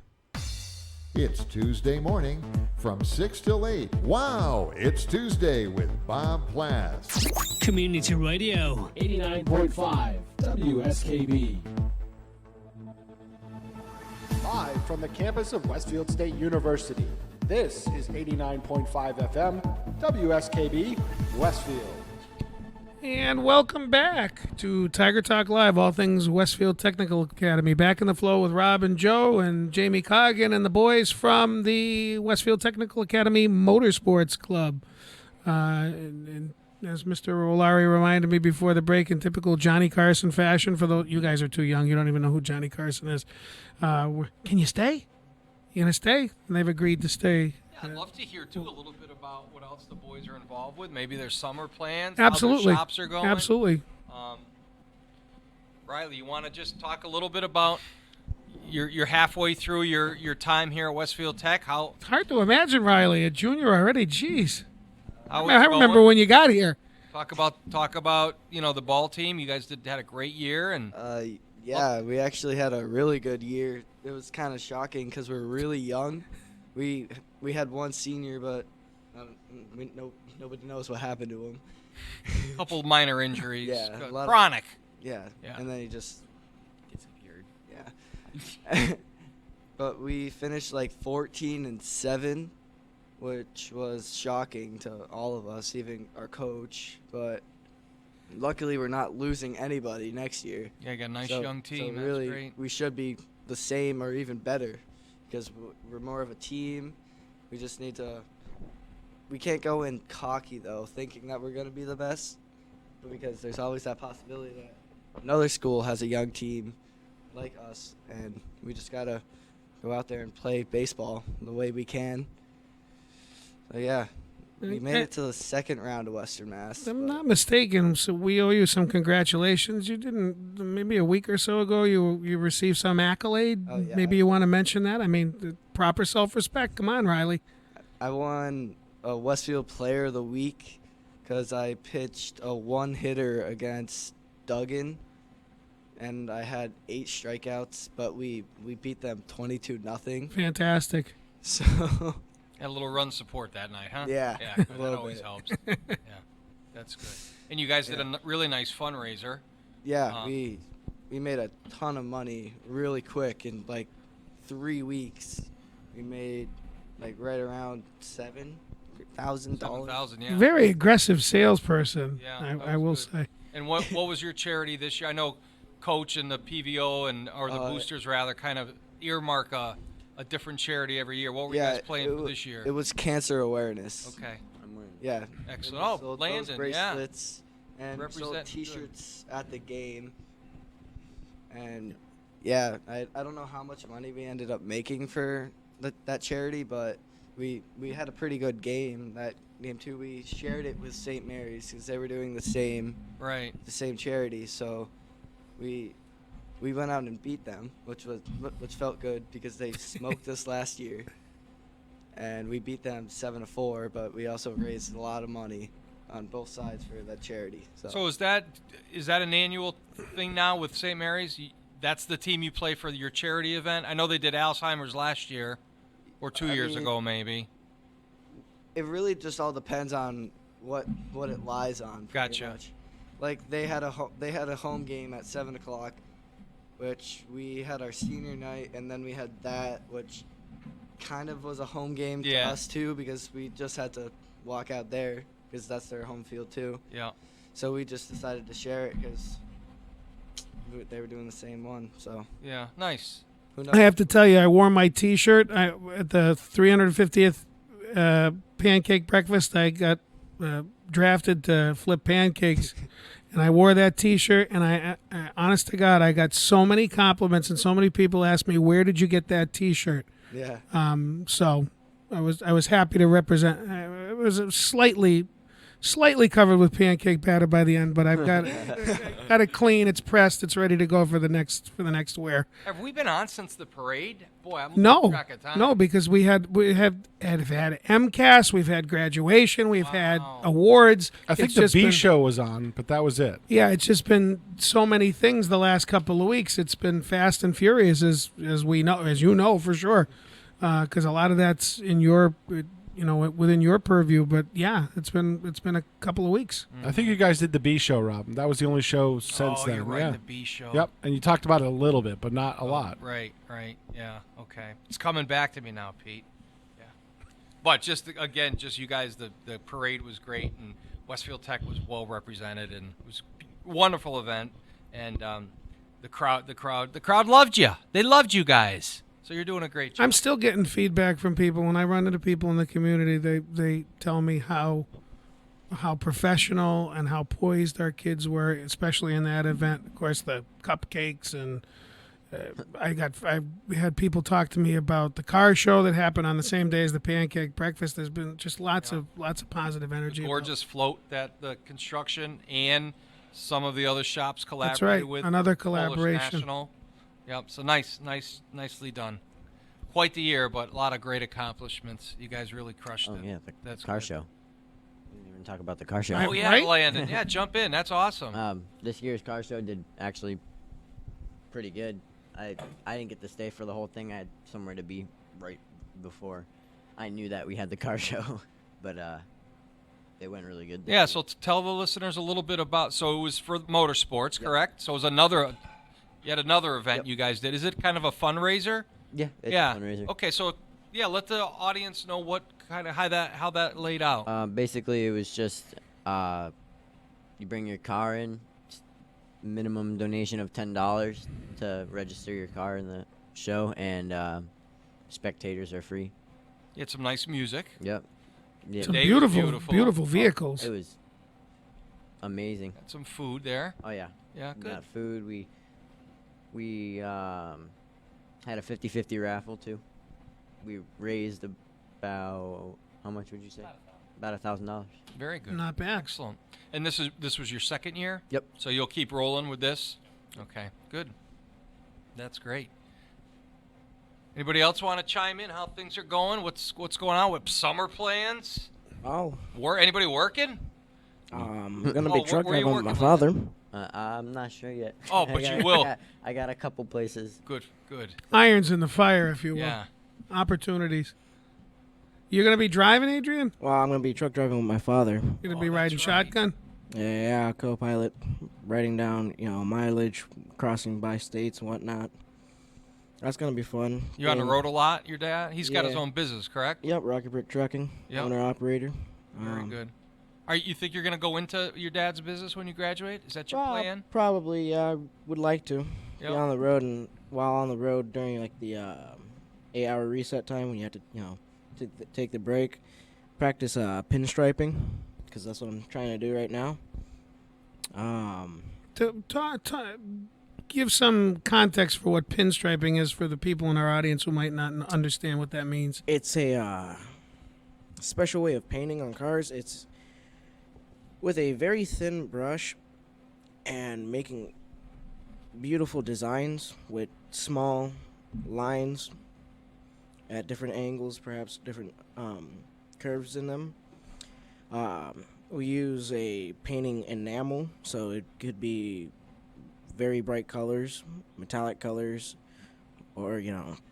It's Tuesday morning from 6 till 8. Wow, it's Tuesday with Bob Plass. Community Radio, 89.5 WSKB. Live from the campus of Westfield State University, this is 89.5 FM, WSKB, Westfield. And welcome back to Tiger Talk Live, all things Westfield Technical Academy. Back in the flow with Rob and Joe and Jamie Coggin and the boys from the Westfield Technical Academy Motorsports Club. And as Mr. Olari reminded me before the break, in typical Johnny Carson fashion, for those, you guys are too young, you don't even know who Johnny Carson is. Can you stay? You gonna stay? And they've agreed to stay. Yeah, I'd love to hear, too, a little bit about what else the boys are involved with. Maybe their summer plans, Absolutely. how their shops are going. Absolutely. Riley, you want to just talk a little bit about you're halfway through your time here at Westfield Tech? How It's hard to imagine, Riley, a junior already. Jeez. how I it's remember going? when you got here. Talk about the ball team. You guys had a great year, and Yeah, we actually had a really good year. It was kind of shocking because we were really young. We had one senior, but nobody knows what happened to him. a couple minor injuries, Yeah, a lot of- chronic. Yeah. Yeah. And then he just disappeared. Yeah. But we finished like 14-7, which was shocking to all of us, even our coach. But luckily, we're not losing anybody next year. Yeah, you got a nice young team. So That's really, great. we should be the same or even better because we're more of a team. We just need to. We can't go in cocky though, thinking that we're gonna be the best, but because there's always that possibility that another school has a young team like us, and we just gotta go out there and play baseball the way we can. So yeah, we made it to the second round of Western Mass. If I'm not mistaken, so we owe you some congratulations. You didn't, maybe a week or so ago, you received some accolade. Oh, yeah. Maybe you want to mention that? I mean, the proper self-respect. Come on, Riley. I won a Westfield Player of the Week because I pitched a one-hitter against Duggan, and I had 8 strikeouts, but we beat them 22-0. Fantastic. So Had a little run support that night, huh? Yeah, Yeah, a that little always bit. helps. Yeah, that's good. And you guys did a really nice fundraiser. yeah, we made a ton of money really quick in like 3 weeks. We made like right around $7,000. $7,000, yeah. Very aggressive salesperson, Yeah, I will say. And what was your charity this year? I know Coach and the PVO or the boosters rather kind of earmark a different charity every year. What were you guys playing for this year? It was cancer awareness. Okay. Yeah. Excellent. And we Oh, sold Landon, those bracelets and we sold Representing good. T-shirts at the game. And yeah, I don't know how much money we ended up making for that charity, but we had a pretty good game that game too. We shared it with St. Mary's because they were doing the same charity. So we went out and beat them, which felt good because they smoked us last year. And we beat them 7-4, but we also raised a lot of money on both sides for that charity. So is that an annual thing now with St. Mary's? That's the team you play for your charity event? I know they did Alzheimer's last year, or 2 years ago maybe. It really just all depends on what it lies on. Gotcha. Much. Like they had a home game at 7:00, which we had our senior night, and then we had that, which kind of was a home game to Yeah. us too, because we just had to walk out there because that's their home field too. Yeah. So we just decided to share it because they were doing the same one. So Yeah. Nice. who knows? I have to tell you, I wore my T-shirt at the 350th pancake breakfast. I got drafted to flip pancakes, and I wore that T-shirt. And I honest to God, I got so many compliments, and so many people asked me, "Where did you get that T-shirt?" Yeah. So I was happy to represent. It was slightly covered with pancake batter by the end, but I've got it clean. It's pressed. It's ready to go for the next wear. Have we been on since the parade? Boy, I'm losing No, track of time. no, because we have had MCAS, we've had graduation, we've had awards. I think It's the just B been- show was on, but that was it. Yeah, it's just been so many things the last couple of weeks. It's been fast and furious, as we know, as you know for sure, because a lot of that's in your, within your purview. But yeah, it's been a couple of weeks. I think you guys did the B show, Rob. That was the only show since then. You're right, Yeah. the B show. Yep, and you talked about it a little bit, but not a lot. Right. Yeah. Okay. It's coming back to me now, Pete. Yeah. But just you guys, the parade was great, and Westfield Tech was well represented, and it was a wonderful event. And the crowd loved you. They loved you guys. So you're doing a great job. I'm still getting feedback from people when I run into people in the community. They tell me how professional and how poised our kids were, especially in that event. Of course, the cupcakes and I had people talk to me about the car show that happened on the same day as the pancake breakfast. There's been just lots of positive energy. Gorgeous float that the construction and some of the other shops collaborated That's right, with. another Polish collaboration. National. Yep. So nicely done. Quite the year, but a lot of great accomplishments. You guys really crushed it. Oh yeah, That's car good. show. We didn't even talk about the car show. Oh yeah, Landon. Yeah, jump in. That's awesome. This year's car show did actually pretty good. I didn't get to stay for the whole thing. I had somewhere to be right before I knew that we had the car show, but it went really good. Yeah, so tell the listeners a little bit about. So it was for motorsports, correct? So it was another. You had another event you guys did. Is it kind of a fundraiser? Yeah, it's yeah. a fundraiser. Okay, so yeah, let the audience know what kind of how that laid out. Basically, it was just you bring your car in, minimum donation of $10 to register your car in the show, and spectators are free. You had some nice music. Yep. Yeah. Some beautiful vehicles. It was amazing. Had some food there. Oh yeah. Yeah, We good. got food. We had a 50-50 raffle too. We raised about, how much would you say? About $1,000. Very good. Not bad. Excellent. And this was your second year? Yep. So you'll keep rolling with this? Okay, good. That's great. Anybody else want to chime in how things are going? What's going on with summer plans? Oh. Anybody working? I'm gonna be truck where you driving with my working, father. I'm not sure yet. Oh, but you will. I got a couple places. Good. Irons in the fire, if you will. Yeah. Opportunities. You're gonna be driving, Adrian? Well, I'm gonna be truck driving with my father. You're gonna be riding shotgun? Yeah, co-pilot, writing down mileage, crossing by states and whatnot. That's gonna be fun. You're on the road a lot, your dad? He's got his Yeah. own business, correct? Yep, Rocket Brick Trucking, Yep. owner operator. Very good. You think you're going to go into your dad's business when you graduate? Is that your plan? Probably, yeah. I would like to be Yep. on the road, and while on the road during like the 8-hour reset time when you have to take the break, practice pinstriping, because that's what I'm trying to do right now. Give some context for what pinstriping is for the people in our audience who might not understand what that means. It's a special way of painting on cars. It's with a very thin brush and making beautiful designs with small lines at different angles, perhaps different curves in them. We use a painting enamel, so it could be very bright colors, metallic colors, or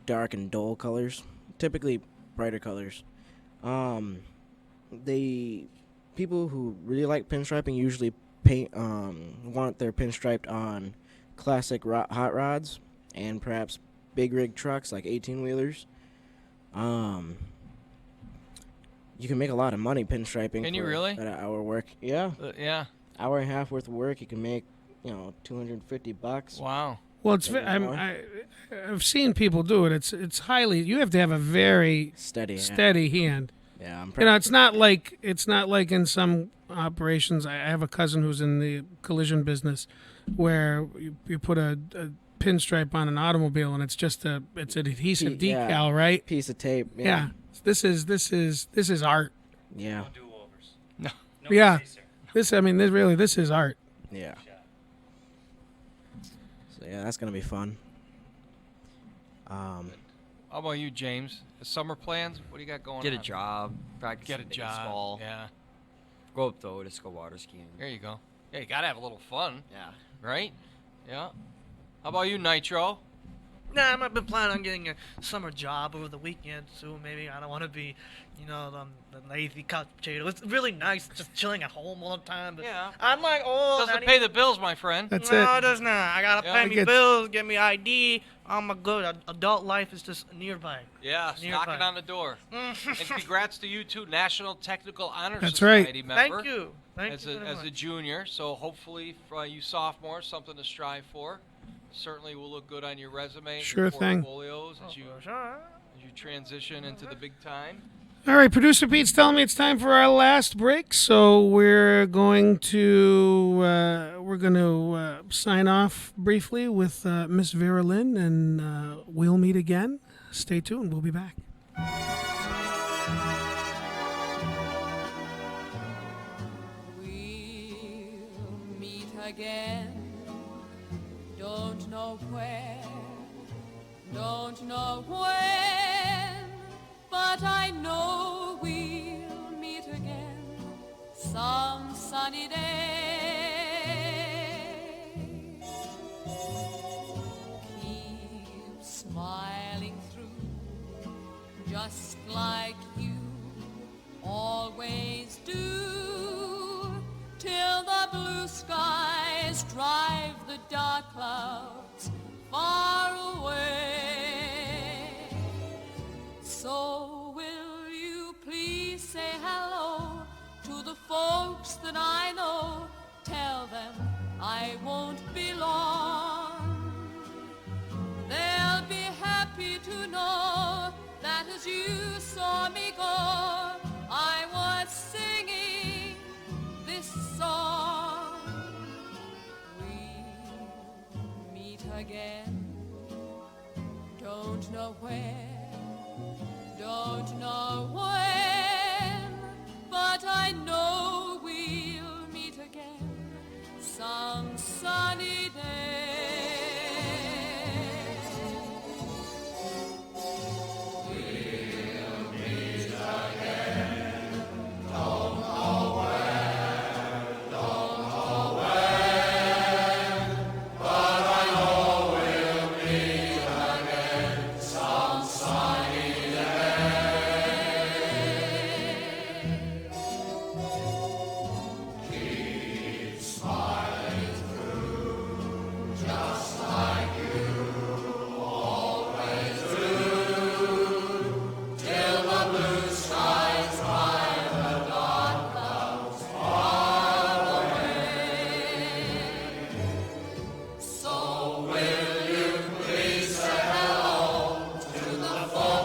dark and dull colors. Typically brighter colors. The people who really like pinstriping usually want their pinstriped on classic hot rods and perhaps big rig trucks like 18-wheelers. You can make a lot of money pinstriping. Can you for really? An hour work. Yeah. Yeah. Hour and a half worth of work, you can make, $250. Wow. Well, I've seen people do it. It's highly. You have to have a very steady hand. Yeah, I'm it's not like in some operations. I have a cousin who's in the collision business, where you put a pinstripe on an automobile and it's an adhesive decal, right? Piece of tape. Yeah. This is art. Yeah. No. Yeah. This is art. Yeah. So yeah, that's gonna be fun. How about you, James? Summer plans? What do you got going on? Get a job. Practice Get a job. Fall. Yeah. Go up to Otis, go water skiing. There you go. Yeah, you gotta have a little fun. Yeah. Right? Yeah. How about you, Nitro? Nah, I've been planning on getting a summer job over the weekend soon. Maybe I don't want to be, the lazy couch potato. It's really nice just chilling at home all the time. But yeah. I'm like, oh, doesn't pay the bills, my friend. No, it does not. I gotta pay me bills, get me ID. I'm a good adult life is just nearby. Yeah, knocking on the door. And congrats to you too, National Technical Honor That's Society right. member. Thank you. As a junior, so hopefully for you sophomores, something to strive for. Certainly will look good on your resume and Sure your thing. portfolios as you transition into the big time. All right, producer Pete's telling me it's time for our last break, so we're going to sign off briefly with Miss Vera Lynn, and we'll meet again. Stay tuned. We'll be back. We'll meet again. Don't know where, don't know when, but I know we'll meet again some sunny day. Keep smiling through, just like you always do, till the blue skies drive the dark clouds far away. So will you please say hello to the folks that I know? Tell them I won't be long. They'll be happy to know that as you saw me go, I was singing this song. We'll meet again. Don't know where, don't know when, but I know we'll meet again some sunny day. We'll meet again. Don't know where, don't know when, but I know we'll meet again some sunny day. Keep smiling through, just like you always do, till the blue skies drive the dark clouds far away. So will you please say hello to the folks that I know? Tell them I won't be long.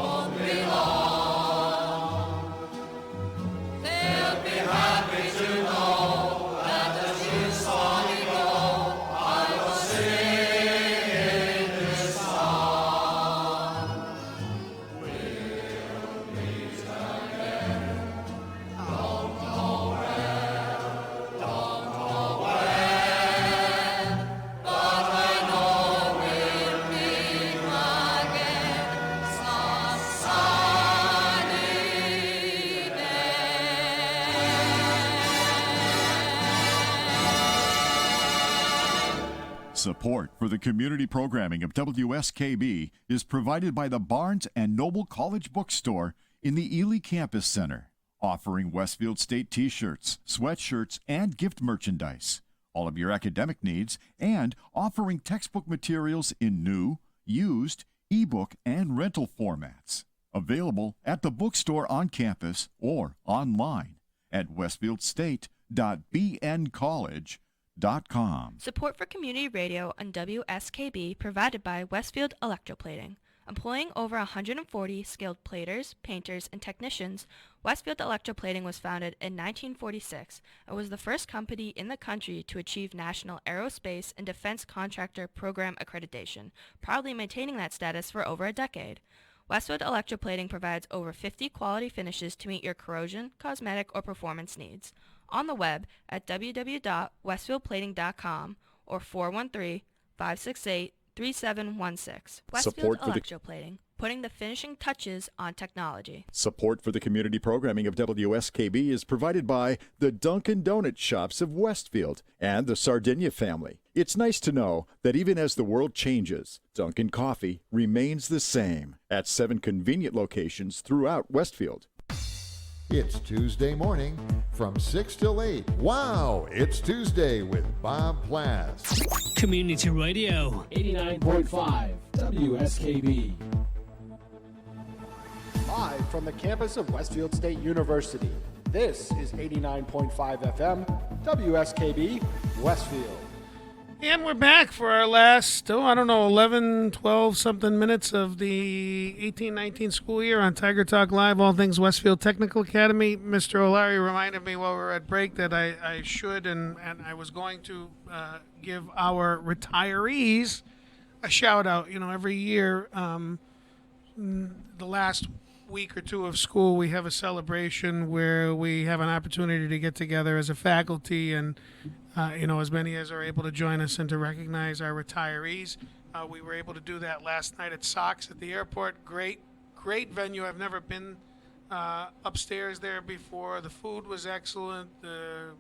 They'll be happy to know that as you saw me go, I was singing this song. We'll meet again. Don't know where, don't know when, but I know we'll meet again some sunny Support for the community programming of WSKB is provided by the Barnes and Noble College Bookstore in the Ely Campus Center, offering Westfield State t-shirts, sweatshirts, and gift merchandise, all of your academic needs, and offering textbook materials in new, used, ebook, and rental formats. Available at the bookstore on campus or online at westfieldstate.bncollege.com. Support for community radio on WSKB provided by Westfield Electroplating. Employing over 140 skilled platers, painters, and technicians, Westfield Electroplating was founded in 1946 and was the first company in the country to achieve National Aerospace and Defense Contractor Program accreditation, proudly maintaining that status for over a decade. Westfield Electroplating provides over 50 quality finishes to meet your corrosion, cosmetic, or performance needs. On the web at www.westfieldplating.com or 413-568-3716. Westfield Support for the- Electroplating, putting the finishing touches on technology. Support for the community programming of WSKB is provided by the Dunkin' Donut Shops of Westfield and the Sardinia family. It's nice to know that even as the world changes, Dunkin' Coffee remains the same at 7 convenient locations throughout Westfield. It's Tuesday morning from 6 till 8. Wow, it's Tuesday with Bob Plass. Community Radio 89.5 WSKB. Live from the campus of Westfield State University, this is 89.5 FM, WSKB, Westfield. And we're back for our last, 11, 12 something minutes of the 18-19 school year on Tiger Talk Live, all things Westfield Technical Academy. Mr. O'Leary reminded me while we were at break that I should and I was going to give our retirees a shout out. You know, every year, the last week or two of school, we have a celebration where we have an opportunity to get together as a faculty and as many as are able to join us and to recognize our retirees. We were able to do that last night at Sox at the airport. Great venue. I've never been upstairs there before. The food was excellent. The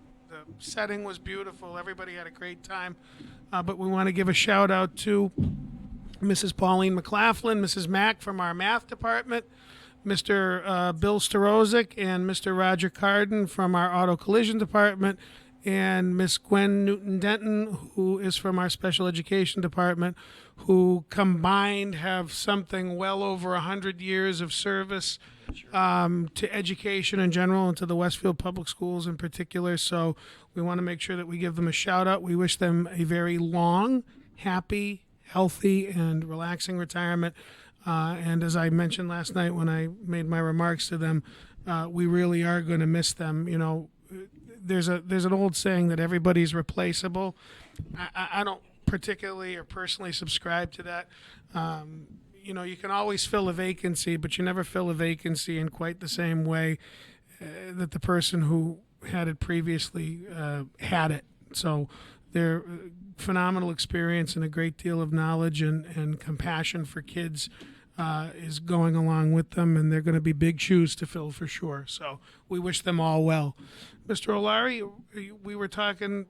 setting was beautiful. Everybody had a great time. But we want to give a shout out to Mrs. Pauline McLaughlin, Mrs. Mack from our math department, Mr. Bill Starozic, and Mr. Roger Carden from our auto collision department, and Miss Gwen Newton-Denton, who is from our special education department, who combined have something well over 100 years of service to education in general and to the Westfield Public Schools in particular. So we want to make sure that we give them a shout out. We wish them a very long, happy, healthy, and relaxing retirement. And as I mentioned last night when I made my remarks to them, we really are going to miss them. You know, there's an old saying that everybody's replaceable. I don't particularly or personally subscribe to that. You can always fill a vacancy, but you never fill a vacancy in quite the same way that the person who had it previously had it. So their phenomenal experience and a great deal of knowledge and compassion for kids is going along with them, and they're going to be big shoes to fill for sure. So we wish them all well. Mr. O'Leary, we were talking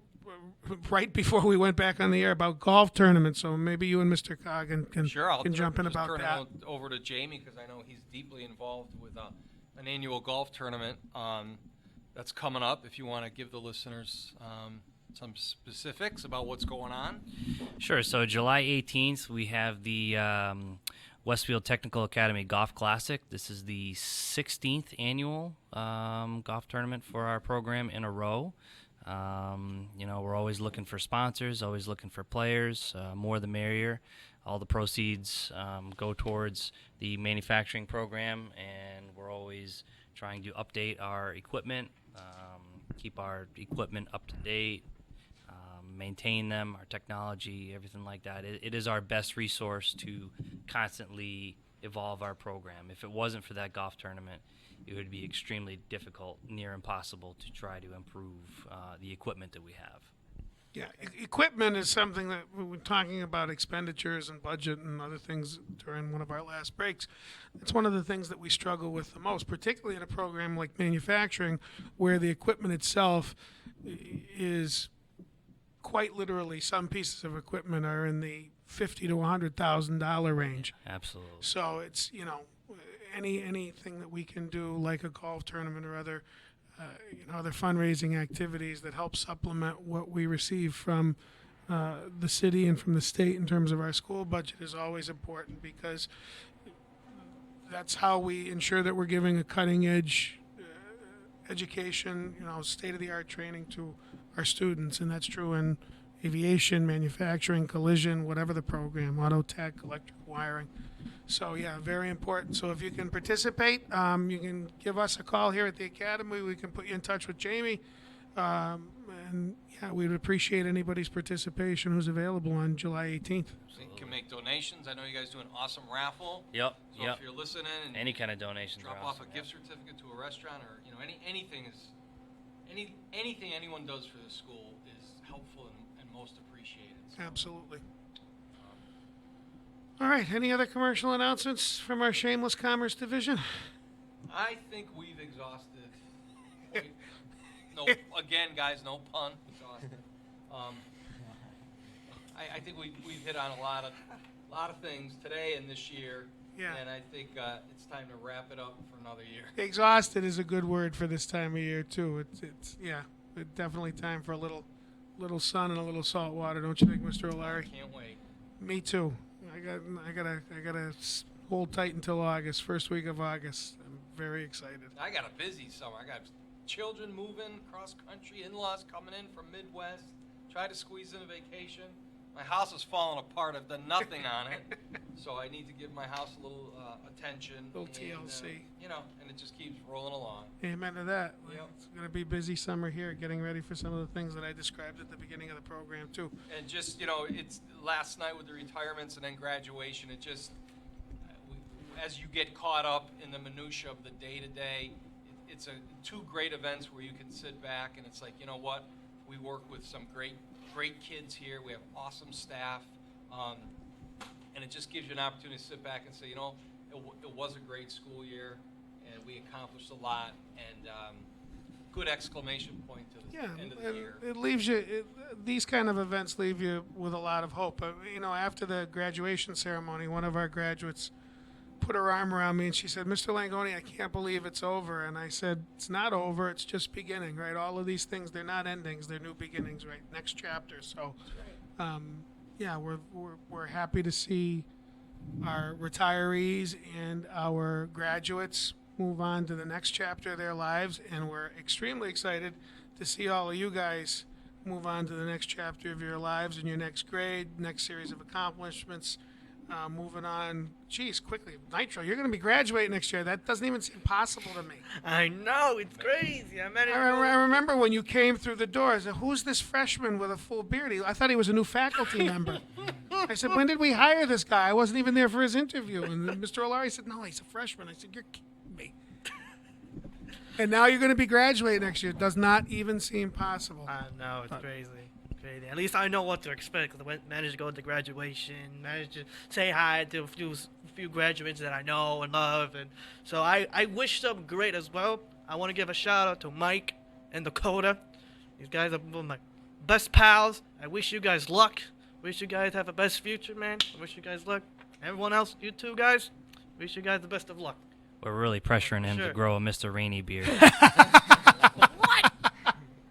right before we went back on the air about golf tournaments, so maybe you and Mr. Coggin can jump in about that. Turn it over to Jamie because I know he's deeply involved with an annual golf tournament that's coming up. If you want to give the listeners some specifics about what's going on. Sure. So July 18th, we have the Westfield Technical Academy Golf Classic. This is the 16th annual golf tournament for our program in a row. We're always looking for sponsors, always looking for players, more the merrier. All the proceeds go towards the manufacturing program, and we're always trying to update our equipment, keep our equipment up to date, maintain them, our technology, everything like that. It is our best resource to constantly evolve our program. If it wasn't for that golf tournament, it would be extremely difficult, near impossible, to try to improve the equipment that we have. Yeah, equipment is something that we were talking about, expenditures and budget and other things during one of our last breaks. It's one of the things that we struggle with the most, particularly in a program like manufacturing, where the equipment itself is quite literally, some pieces of equipment are in the $50,000 to $100,000 range. Absolutely. So it's, anything that we can do, like a golf tournament or other fundraising activities that help supplement what we receive from the city and from the state in terms of our school budget is always important, because that's how we ensure that we're giving a cutting edge education, state-of-the-art training to our students, and that's true in aviation, manufacturing, collision, whatever the program, auto tech, electric wiring. So yeah, very important. So if you can participate, you can give us a call here at the academy. We can put you in touch with Jamie, and yeah, we'd appreciate anybody's participation who's available on July 18th. So you can make donations. I know you guys do an awesome raffle. Yep. So if you're listening, and any kind of donations, drop are off awesome, a gift certificate to a restaurant, or anything anyone does for the school is helpful and most appreciated. So. Absolutely. All right. Any other commercial announcements from our shameless commerce division? I think we've exhausted. No, again, guys, no pun. Exhausted. I think we've hit on a lot of things today and this year. Yeah. And I think it's time to wrap it up for another year. Exhausted is a good word for this time of year too. It's definitely time for a little sun and a little salt water, don't you think, Mr. O'Leary? Can't wait. Me too. I gotta hold tight until August, first week of August. I'm very excited. I got a busy summer. I got children moving cross country, in-laws coming in from Midwest. Try to squeeze in a vacation. My house is falling apart. I've done nothing on it, so I need to give my house a little attention. Little TLC. And it just keeps rolling along. Amen to that. Yep. It's going to be a busy summer here, getting ready for some of the things that I described at the beginning of the program, too. And just, it's last night with the retirements and then graduation, it just, as you get caught up in the minutia of the day-to-day, it's two great events where you can sit back and it's like, you know what, we work with some great kids here. We have awesome staff, and it just gives you an opportunity to sit back and say, it was a great school year, and we accomplished a lot, and good exclamation point to the end of the year. It leaves you. These kind of events leave you with a lot of hope. After the graduation ceremony, one of our graduates put her arm around me and she said, "Mr. Langoni, I can't believe it's over." And I said, "It's not over. It's just beginning, right? All of these things, they're not endings. They're new beginnings, right? Next chapter." So, we're happy to see our retirees and our graduates move on to the next chapter of their lives, and we're extremely excited to see all of you guys move on to the next chapter of your lives and your next grade, next series of accomplishments. Moving on, quickly, Nitro, you're going to be graduating next year. That doesn't even seem possible to me. I know, it's crazy. I remember when you came through the door, I said, "Who's this freshman with a full beard?" I thought he was a new faculty member. I said, "When did we hire this guy? I wasn't even there for his interview." And then Mr. O'Leary said, "No, he's a freshman." I said, "You're kidding me." And now you're going to be graduating next year. It does not even seem possible. I know, it's crazy. At least I know what to expect. I managed to go to graduation, managed to say hi to a few graduates that I know and love, and so I wish them great as well. I want to give a shout out to Mike and Dakota. These guys are my best pals. I wish you guys luck. Wish you guys have a best future, man. I wish you guys luck. Everyone else, you two guys, wish you guys the best of luck. We're really pressuring him to grow a Mr. Rainey beard. What?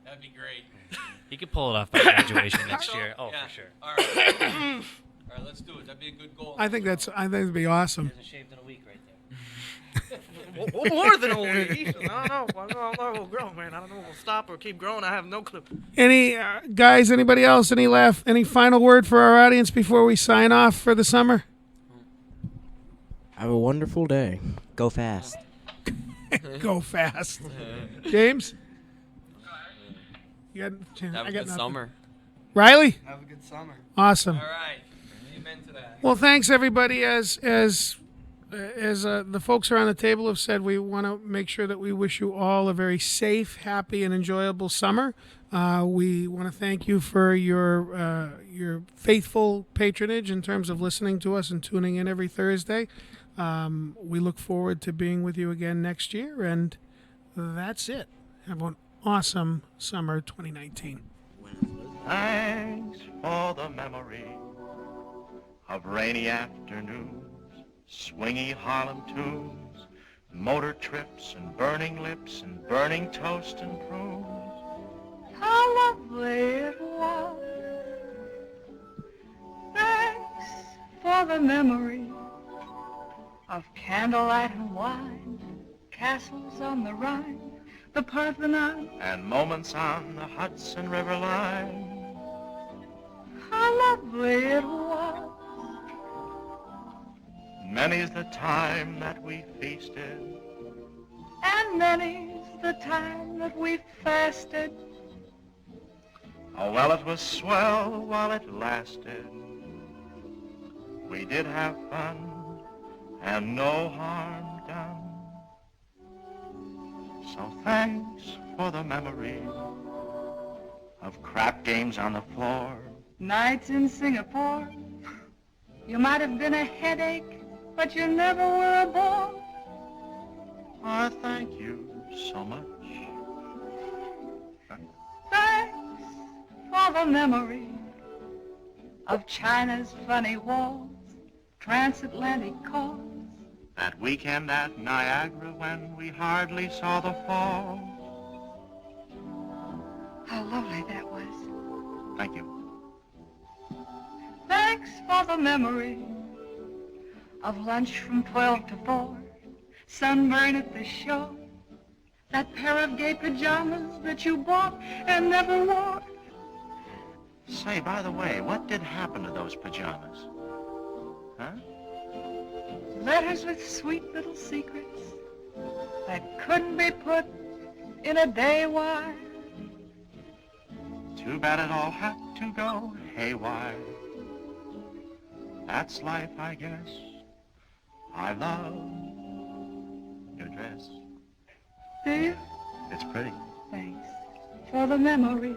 That'd be great. He could pull it off by graduation next year. Oh, yeah. for sure. All right. All right, let's do it. That'd be a good goal. I think it'd be awesome. He hasn't shaved in a week right there. More than a week. I don't know. We'll grow, man. I don't know if we'll stop or keep growing. I have no clue. Any guys? Anybody else? Any final word for our audience before we sign off for the summer? Have a wonderful day. Go fast. Go fast. James? I got a good nothing. summer. Riley? Have a good summer. Awesome. All right. Amen to that. Well, thanks everybody. As the folks around the table have said, we want to make sure that we wish you all a very safe, happy, and enjoyable summer. We want to thank you for your faithful patronage in terms of listening to us and tuning in every Thursday. We look forward to being with you again next year, and that's it. Have an awesome summer 2019. Thanks for the memory of rainy afternoons, swingy Harlem tunes, motor trips and burning lips and burning toast and prunes. How lovely it was for the memory of candlelight and wine, castles on the Rhine, the Parthenon, and moments on the Hudson River line. how lovely it was. Many's the time that we feasted, And many's the time that we fasted. oh well, it was swell while it lasted. We did have fun and no harm done. So thanks for the memory of crap games on the floor. Nights in Singapore, you might have been a headache, but you never were a bore. Ah, thank you so much. Thanks for the memory of China's funny walls, transatlantic calls. That weekend at Niagara when we hardly saw the falls. How lovely that was. Thank you. Thanks for the memory of lunch from 12 to 4, sunburn at the shore, that pair of gay pajamas that you bought and never wore. Say, by the way, what did happen to those pajamas? Huh? Letters with sweet little secrets that couldn't be put in a day wire. Too bad it all had to go haywire. That's life, I guess. I love your dress. Do you? It's pretty. Thanks for the memory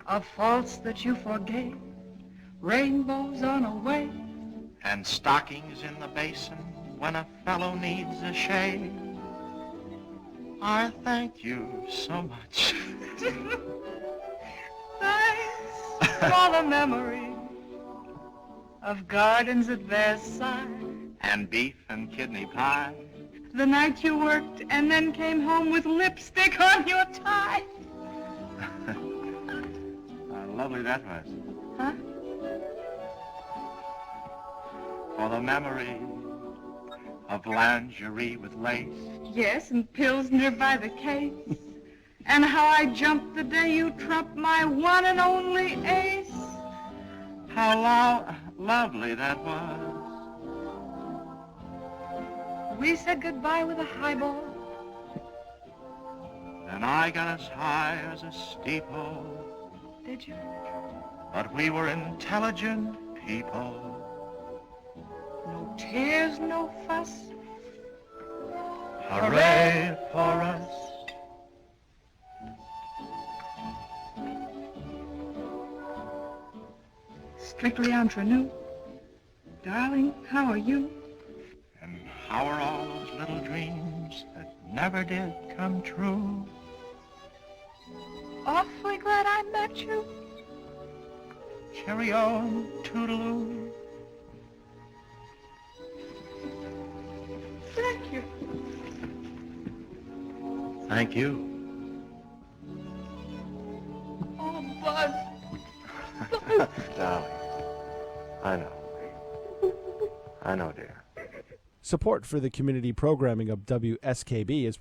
of faults that you forgave, rainbows on a wave. And stockings in the basin when a fellow needs a shave. I thank you so much. Thanks for the memory of gardens at Versailles, And beef and kidney pie. the night you worked and then came home with lipstick on your tie. How lovely that was. Huh? For the memory of lingerie with lace. Yes, and Pilsner by the case. And how I jumped the day you trumped my one and only ace. How lovely that was. We said goodbye with a highball. And I got as high as a steeple. Did you? But we were intelligent people. No tears, no fuss. Hooray for us. Strictly entre nous. Darling, how are you? And how are all those little dreams that never did come true? Awfully glad I met you. Cheerio and toodaloo. Thank you. Thank you. Oh, Buzz. Darling, I know. I know, dear. Support for the community programming of WSKB is